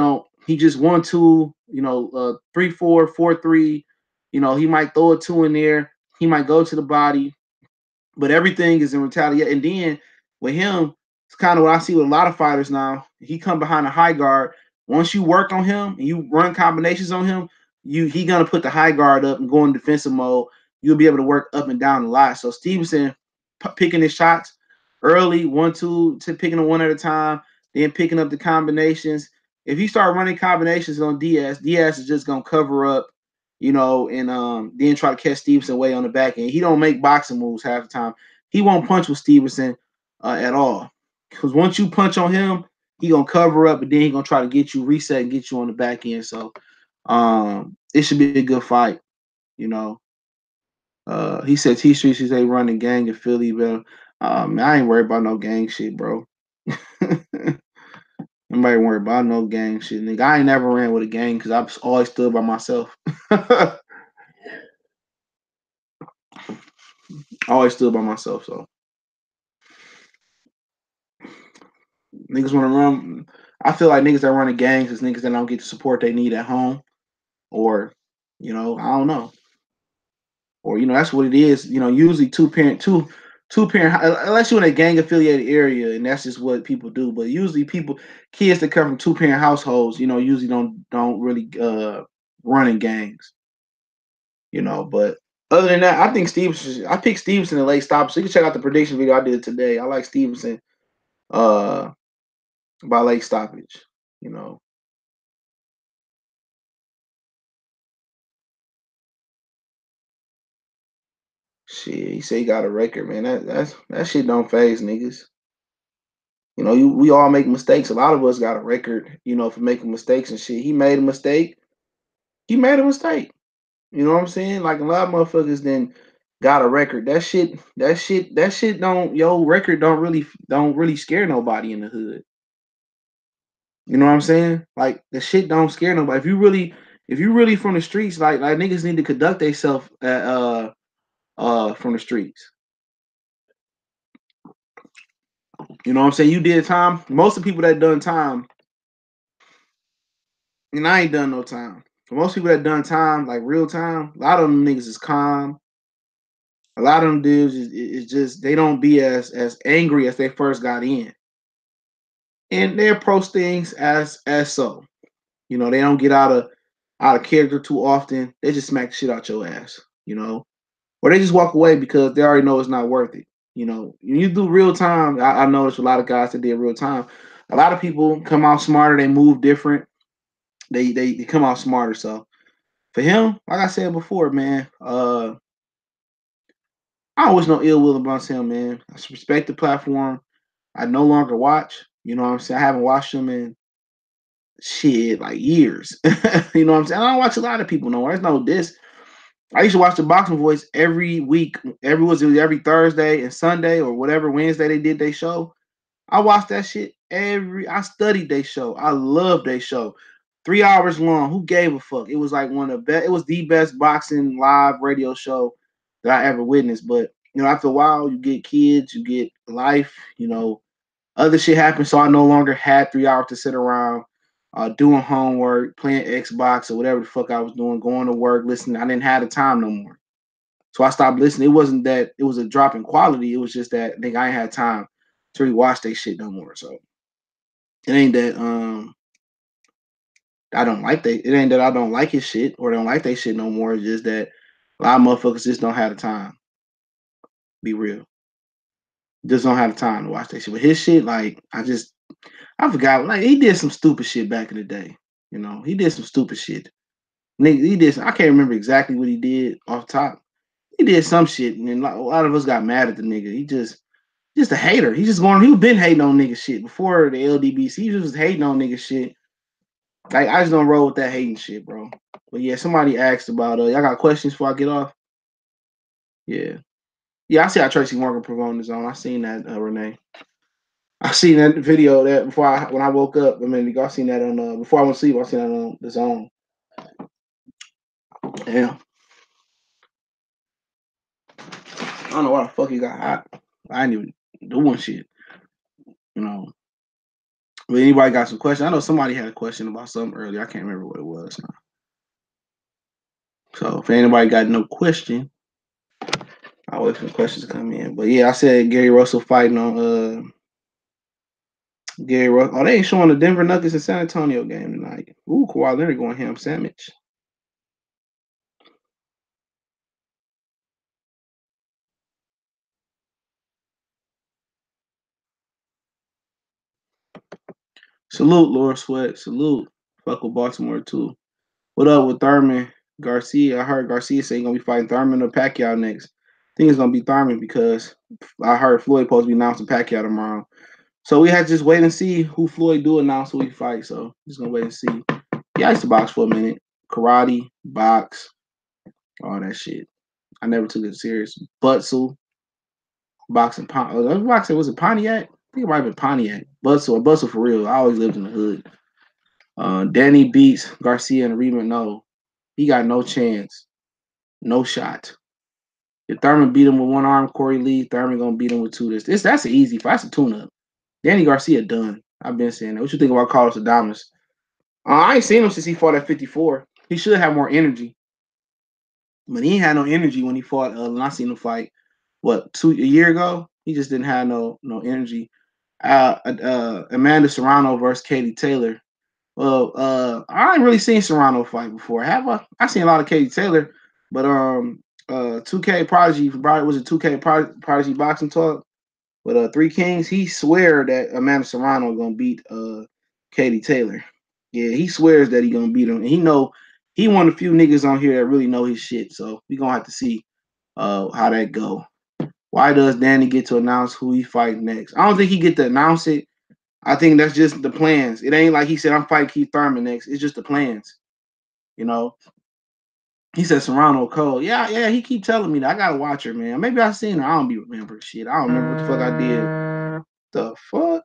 just 1-2. 3-4, 4-3. He might throw a 2 in there. He might go to the body, but everything is in retaliation. And then with him, it's kind of what I see with a lot of fighters now. He come behind a high guard. Once you work on him and you run combinations on him, he gonna put the high guard up and go in defensive mode. You'll be able to work up and down a lot. So Stevenson picking his shots early, 1-2, to picking them one at a time, then picking up the combinations. If you start running combinations on Diaz is just gonna cover up, and then try to catch Stevenson way on the back end. He don't make boxing moves half the time. He won't punch with Stevenson at all. Because once you punch on him, he gonna cover up, and then he gonna try to get you reset and get you on the back end. So it should be a good fight. You know. He said T Street should say running gang in Philly, but I ain't worried about no gang shit, bro. Nobody worried about no gang shit, nigga. I ain't never ran with a gang because I've always stood by myself. I always stood by myself, so niggas want to run. I feel like niggas that run the gangs is niggas that don't get the support they need at home, or I don't know, or that's what it is. Usually two parent, unless you're in a gang affiliated area, and that's just what people do. But usually kids that come from 2-parent households, usually don't really run in gangs. But other than that, I think Stevenson. I picked Stevenson in late stop, so you can check out the prediction video I did today. I like Stevenson uh by late stoppage. You know, shit. He say he got a record, man. That shit don't phase niggas. We all make mistakes. A lot of us got a record, for making mistakes and shit. He made a mistake. He made a mistake. You know what I'm saying? Like a lot of motherfuckers then got a record. That shit don't your record don't really scare nobody in the hood. You know what I'm saying? Like the shit don't scare nobody. If you really from the streets, like niggas need to conduct themselves from the streets. You know what I'm saying? You did time. Most of the people that done time, and I ain't done no time. For most people that done time, like real time, a lot of them niggas is calm. A lot of them dudes is just they don't be as angry as they first got in, and they approach things as so. They don't get out of character too often. They just smack the shit out your ass. Or they just walk away because they already know it's not worth it. When you do real time, I noticed a lot of guys that did real time. A lot of people come out smarter. They move different. They come out smarter. So for him, like I said before, man, I always know ill will about him, man. I respect the platform. I no longer watch. You know what I'm saying? I haven't watched him in shit like years. You know what I'm saying? I don't watch a lot of people no more. There's no this. I used to watch the Boxing Voice every week. Every Thursday and Sunday or whatever Wednesday they did they show. I watched that shit I studied their show. I love their show. 3 hours long. Who gave a fuck? It was like one of the best. It was the best boxing live radio show that I ever witnessed. But after a while, you get kids, you get life. Other shit happened, so I no longer had 3 hours to sit around doing homework, playing Xbox or whatever the fuck I was doing, going to work, listening. I didn't have the time no more. So I stopped listening. It wasn't that it was a drop in quality. It was just that I ain't had time to really watch that shit no more. So it ain't that it ain't that I don't like his shit or don't like that shit no more. It's just that a lot of motherfuckers just don't have the time. Be real. Just don't have the time to watch that shit. But his shit, like, I forgot. Like, he did some stupid shit back in the day. He did some stupid shit. Nigga, I can't remember exactly what he did off top. He did some shit, and then a lot of us got mad at the nigga. He just a hater. He was been hating on nigga shit before the LDBC. He was just hating on nigga shit. Like, I just don't roll with that hating shit, bro. But yeah, somebody asked about y'all got questions before I get off? Yeah. Yeah, I see how Tracy Morgan promoting his own. I seen that, Renee. I seen that video that when I woke up. I mean, I seen that on before I went to sleep. I seen that on the zone. Yeah. I don't know why the fuck he got hot. I ain't even doing shit. But anybody got some questions? I know somebody had a question about something earlier. I can't remember what it was now. So if anybody got no question, I'll wait for the questions to come in. But yeah, I said Gary Russell fighting on Gary Russell. Oh, they ain't showing the Denver Nuggets and San Antonio game tonight. Ooh, Kawhi Leonard going ham sandwich. Salute, Laura Sweat. Salute. Fuck with Baltimore too. What up with Thurman? Garcia? I heard Garcia say he's gonna be fighting Thurman or Pacquiao next. I think it's gonna be Thurman because I heard Floyd supposed to be announcing Pacquiao tomorrow. So we had to just wait and see who Floyd do announce who he fight. So just gonna wait and see. Yeah, I used to box for a minute. Karate, box, all that shit. I never took it serious. Butzel, boxing, boxing was it Pontiac? I think it might have been Pontiac. Butzel for real. I always lived in the hood. Danny beats Garcia and Reba. No, he got no chance, no shot. If Thurman beat him with one arm, Corey Lee, Thurman gonna beat him with two. That's an easy fight. That's a tune-up. Danny Garcia done. I've been saying that. What you think about Carlos Adames? I ain't seen him since he fought at 54. He should have more energy, but he ain't had no energy when he fought. When I seen him fight, a year ago? He just didn't have no energy. Amanda Serrano versus Katie Taylor. Well, I ain't really seen Serrano fight before. Have I? I seen a lot of Katie Taylor, but 2K Prodigy was it 2K Prodigy Boxing Talk? But Three Kings, he swear that Amanda Serrano gonna beat Katie Taylor. Yeah, he swears that he gonna beat him, and he one of the few niggas on here that really know his shit. So we gonna have to see how that go. Why does Danny get to announce who he fight next? I don't think he get to announce it. I think that's just the plans. It ain't like he said I'm fighting Keith Thurman next. It's just the plans. You know. He said Serrano Cole. Yeah. He keep telling me that. I gotta watch her, man. Maybe I seen her. I don't be remembering shit. I don't remember what the fuck I did. The fuck?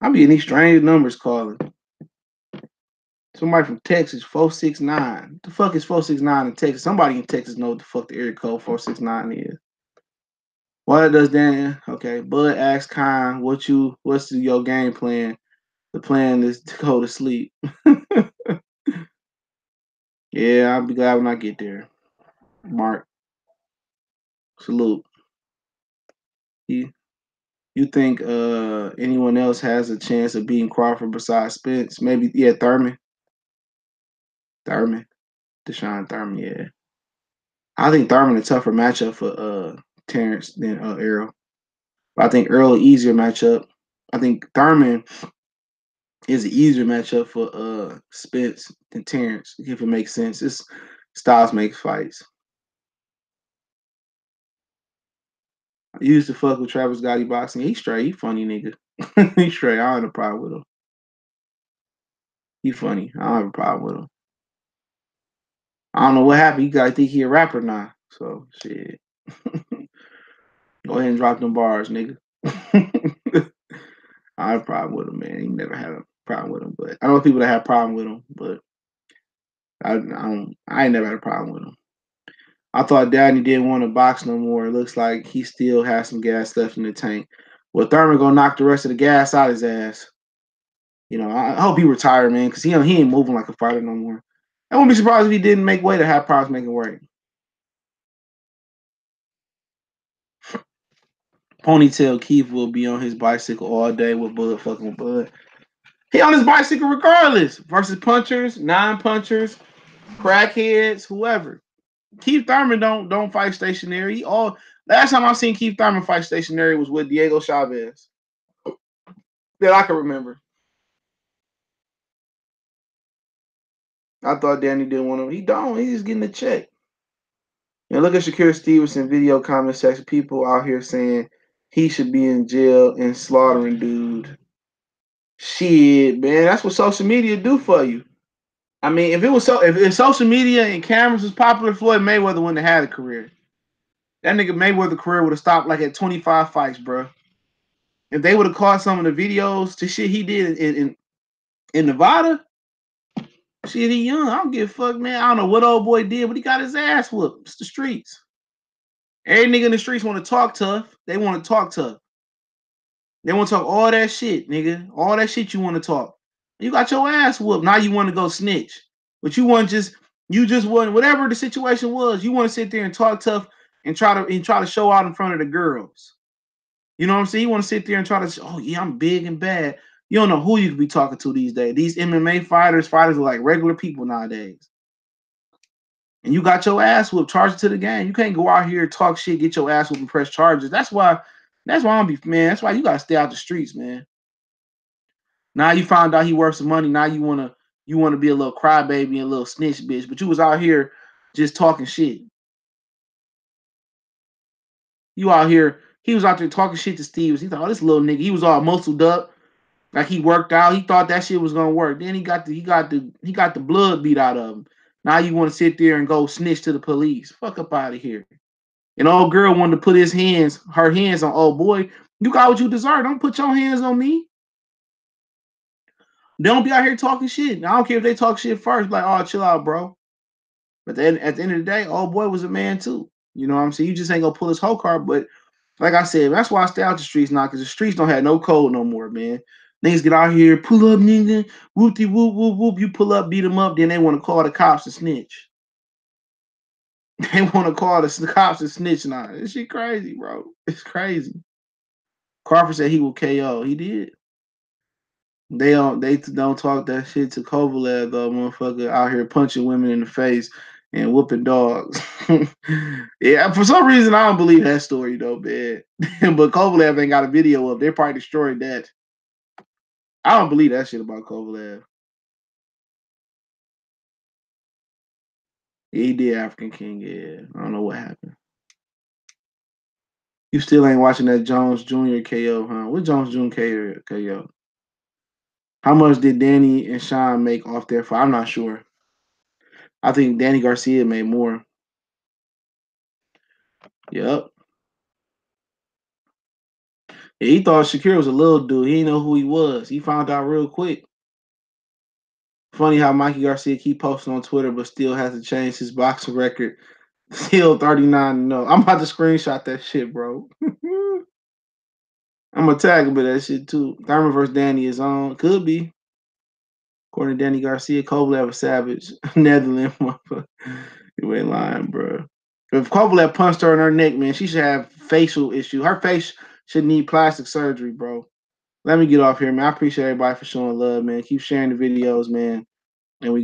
I be in these strange numbers calling. Somebody from Texas, 469. The fuck is 469 in Texas? Somebody in Texas know what the fuck the area code 469 is. Why does Dan? Okay, Bud asks Khan, what's your game plan? The plan is to go to sleep. Yeah, I'll be glad when I get there. Mark, salute. You think anyone else has a chance of beating Crawford besides Spence? Maybe, yeah, Thurman. Deshaun Thurman, yeah. I think Thurman a tougher matchup for Terrence than Errol. But I think Earl easier matchup. I think Thurman is an easier matchup for Spence than Terrence, if it makes sense. It's styles makes fights. I used to fuck with Travis Gotti boxing. He straight. He funny nigga. He straight. I don't have a problem with him. He funny. I don't have a problem with him. I don't know what happened. You guys think he a rapper now. So shit. Go ahead and drop them bars, nigga. I have a problem with him, man. He never had a problem with him, but I know people that have a problem with him, but I ain't never had a problem with him. I thought Daddy didn't want to box no more. It looks like he still has some gas left in the tank. Well, Thurman gonna knock the rest of the gas out his ass. You know, I hope he retired, man, because he ain't moving like a fighter no more. I wouldn't be surprised if he didn't make weight or have problems making weight. Ponytail Keith will be on his bicycle all day with Bud fucking with Bud. He on his bicycle regardless. Versus punchers, non-punchers, crackheads, whoever. Keith Thurman don't fight stationary. Last time I seen Keith Thurman fight stationary was with Diego Chavez. That I can remember. I thought Danny didn't want him. He don't. He's just getting a check. And look at Shakur Stevenson video comment section. People out here saying he should be in jail and slaughtering dude. Shit, man, that's what social media do for you. I mean, if social media and cameras was popular, Floyd Mayweather wouldn't have had a career. That nigga Mayweather career would have stopped like at 25 fights, bro. If they would have caught some of the videos to shit he did in Nevada, shit, he young. I don't give a fuck, man. I don't know what old boy did, but he got his ass whooped. It's the streets. Every nigga in the streets want to talk tough. They want to talk tough. They want to talk all that shit, nigga. All that shit you want to talk. You got your ass whooped. Now you want to go snitch. But you just want whatever the situation was, you want to sit there and talk tough and try to show out in front of the girls. You know what I'm saying? You want to sit there and try to, oh yeah, I'm big and bad. You don't know who you could be talking to these days. These MMA fighters are like regular people nowadays. And you got your ass whooped, charged to the game. You can't go out here, talk shit, get your ass whooped, and press charges. That's why I'm be, man. That's why you gotta stay out the streets, man. Now you found out he worth some money. Now you wanna be a little crybaby and a little snitch bitch, but you was out here just talking shit. You out here, he was out there talking shit to Steve. He thought, oh, this little nigga, he was all muscled up, like he worked out. He thought that shit was gonna work. Then he got the blood beat out of him. Now you want to sit there and go snitch to the police. Fuck up out of here. And old girl wanted to put her hands on old boy. You got what you deserve. Don't put your hands on me. Don't be out here talking shit. I don't care if they talk shit first. Like, oh, chill out, bro. But then at the end of the day, old boy was a man too. You know what I'm saying? You just ain't gonna pull his whole card. But like I said, that's why I stay out the streets now, because the streets don't have no code no more, man. Niggas get out here, pull up, nigga, whoop-de whoop, whoop, whoop. You pull up, beat them up, then they want to call the cops to snitch. They want to call the cops to snitch now. This shit crazy, bro. It's crazy. Crawford said he will KO. He did. They don't talk that shit to Kovalev though, motherfucker out here punching women in the face and whooping dogs. Yeah, for some reason I don't believe that story though, man. But Kovalev ain't got a video of. They probably destroyed that. I don't believe that shit about Kovalev. Yeah, he did African King. Yeah, I don't know what happened. You still ain't watching that Jones Jr. KO, huh? What Jones Jr. KO? How much did Danny and Sean make off their fight? I'm not sure. I think Danny Garcia made more. Yep. Yeah, he thought Shakur was a little dude. He didn't know who he was. He found out real quick. Funny how Mikey Garcia keep posting on Twitter, but still has to change his boxing record. Still 39-0. I'm about to screenshot that shit, bro. I'm gonna tag him with that shit too. Thurman versus Danny is on. Could be. According to Danny Garcia, Kovalev a savage. Netherlands, motherfucker. You ain't lying, bro. If Kovalev punched her in her neck, man, she should have facial issue. Her face should need plastic surgery, bro. Let me get off here, man. I appreciate everybody for showing love, man. Keep sharing the videos, man. And we go.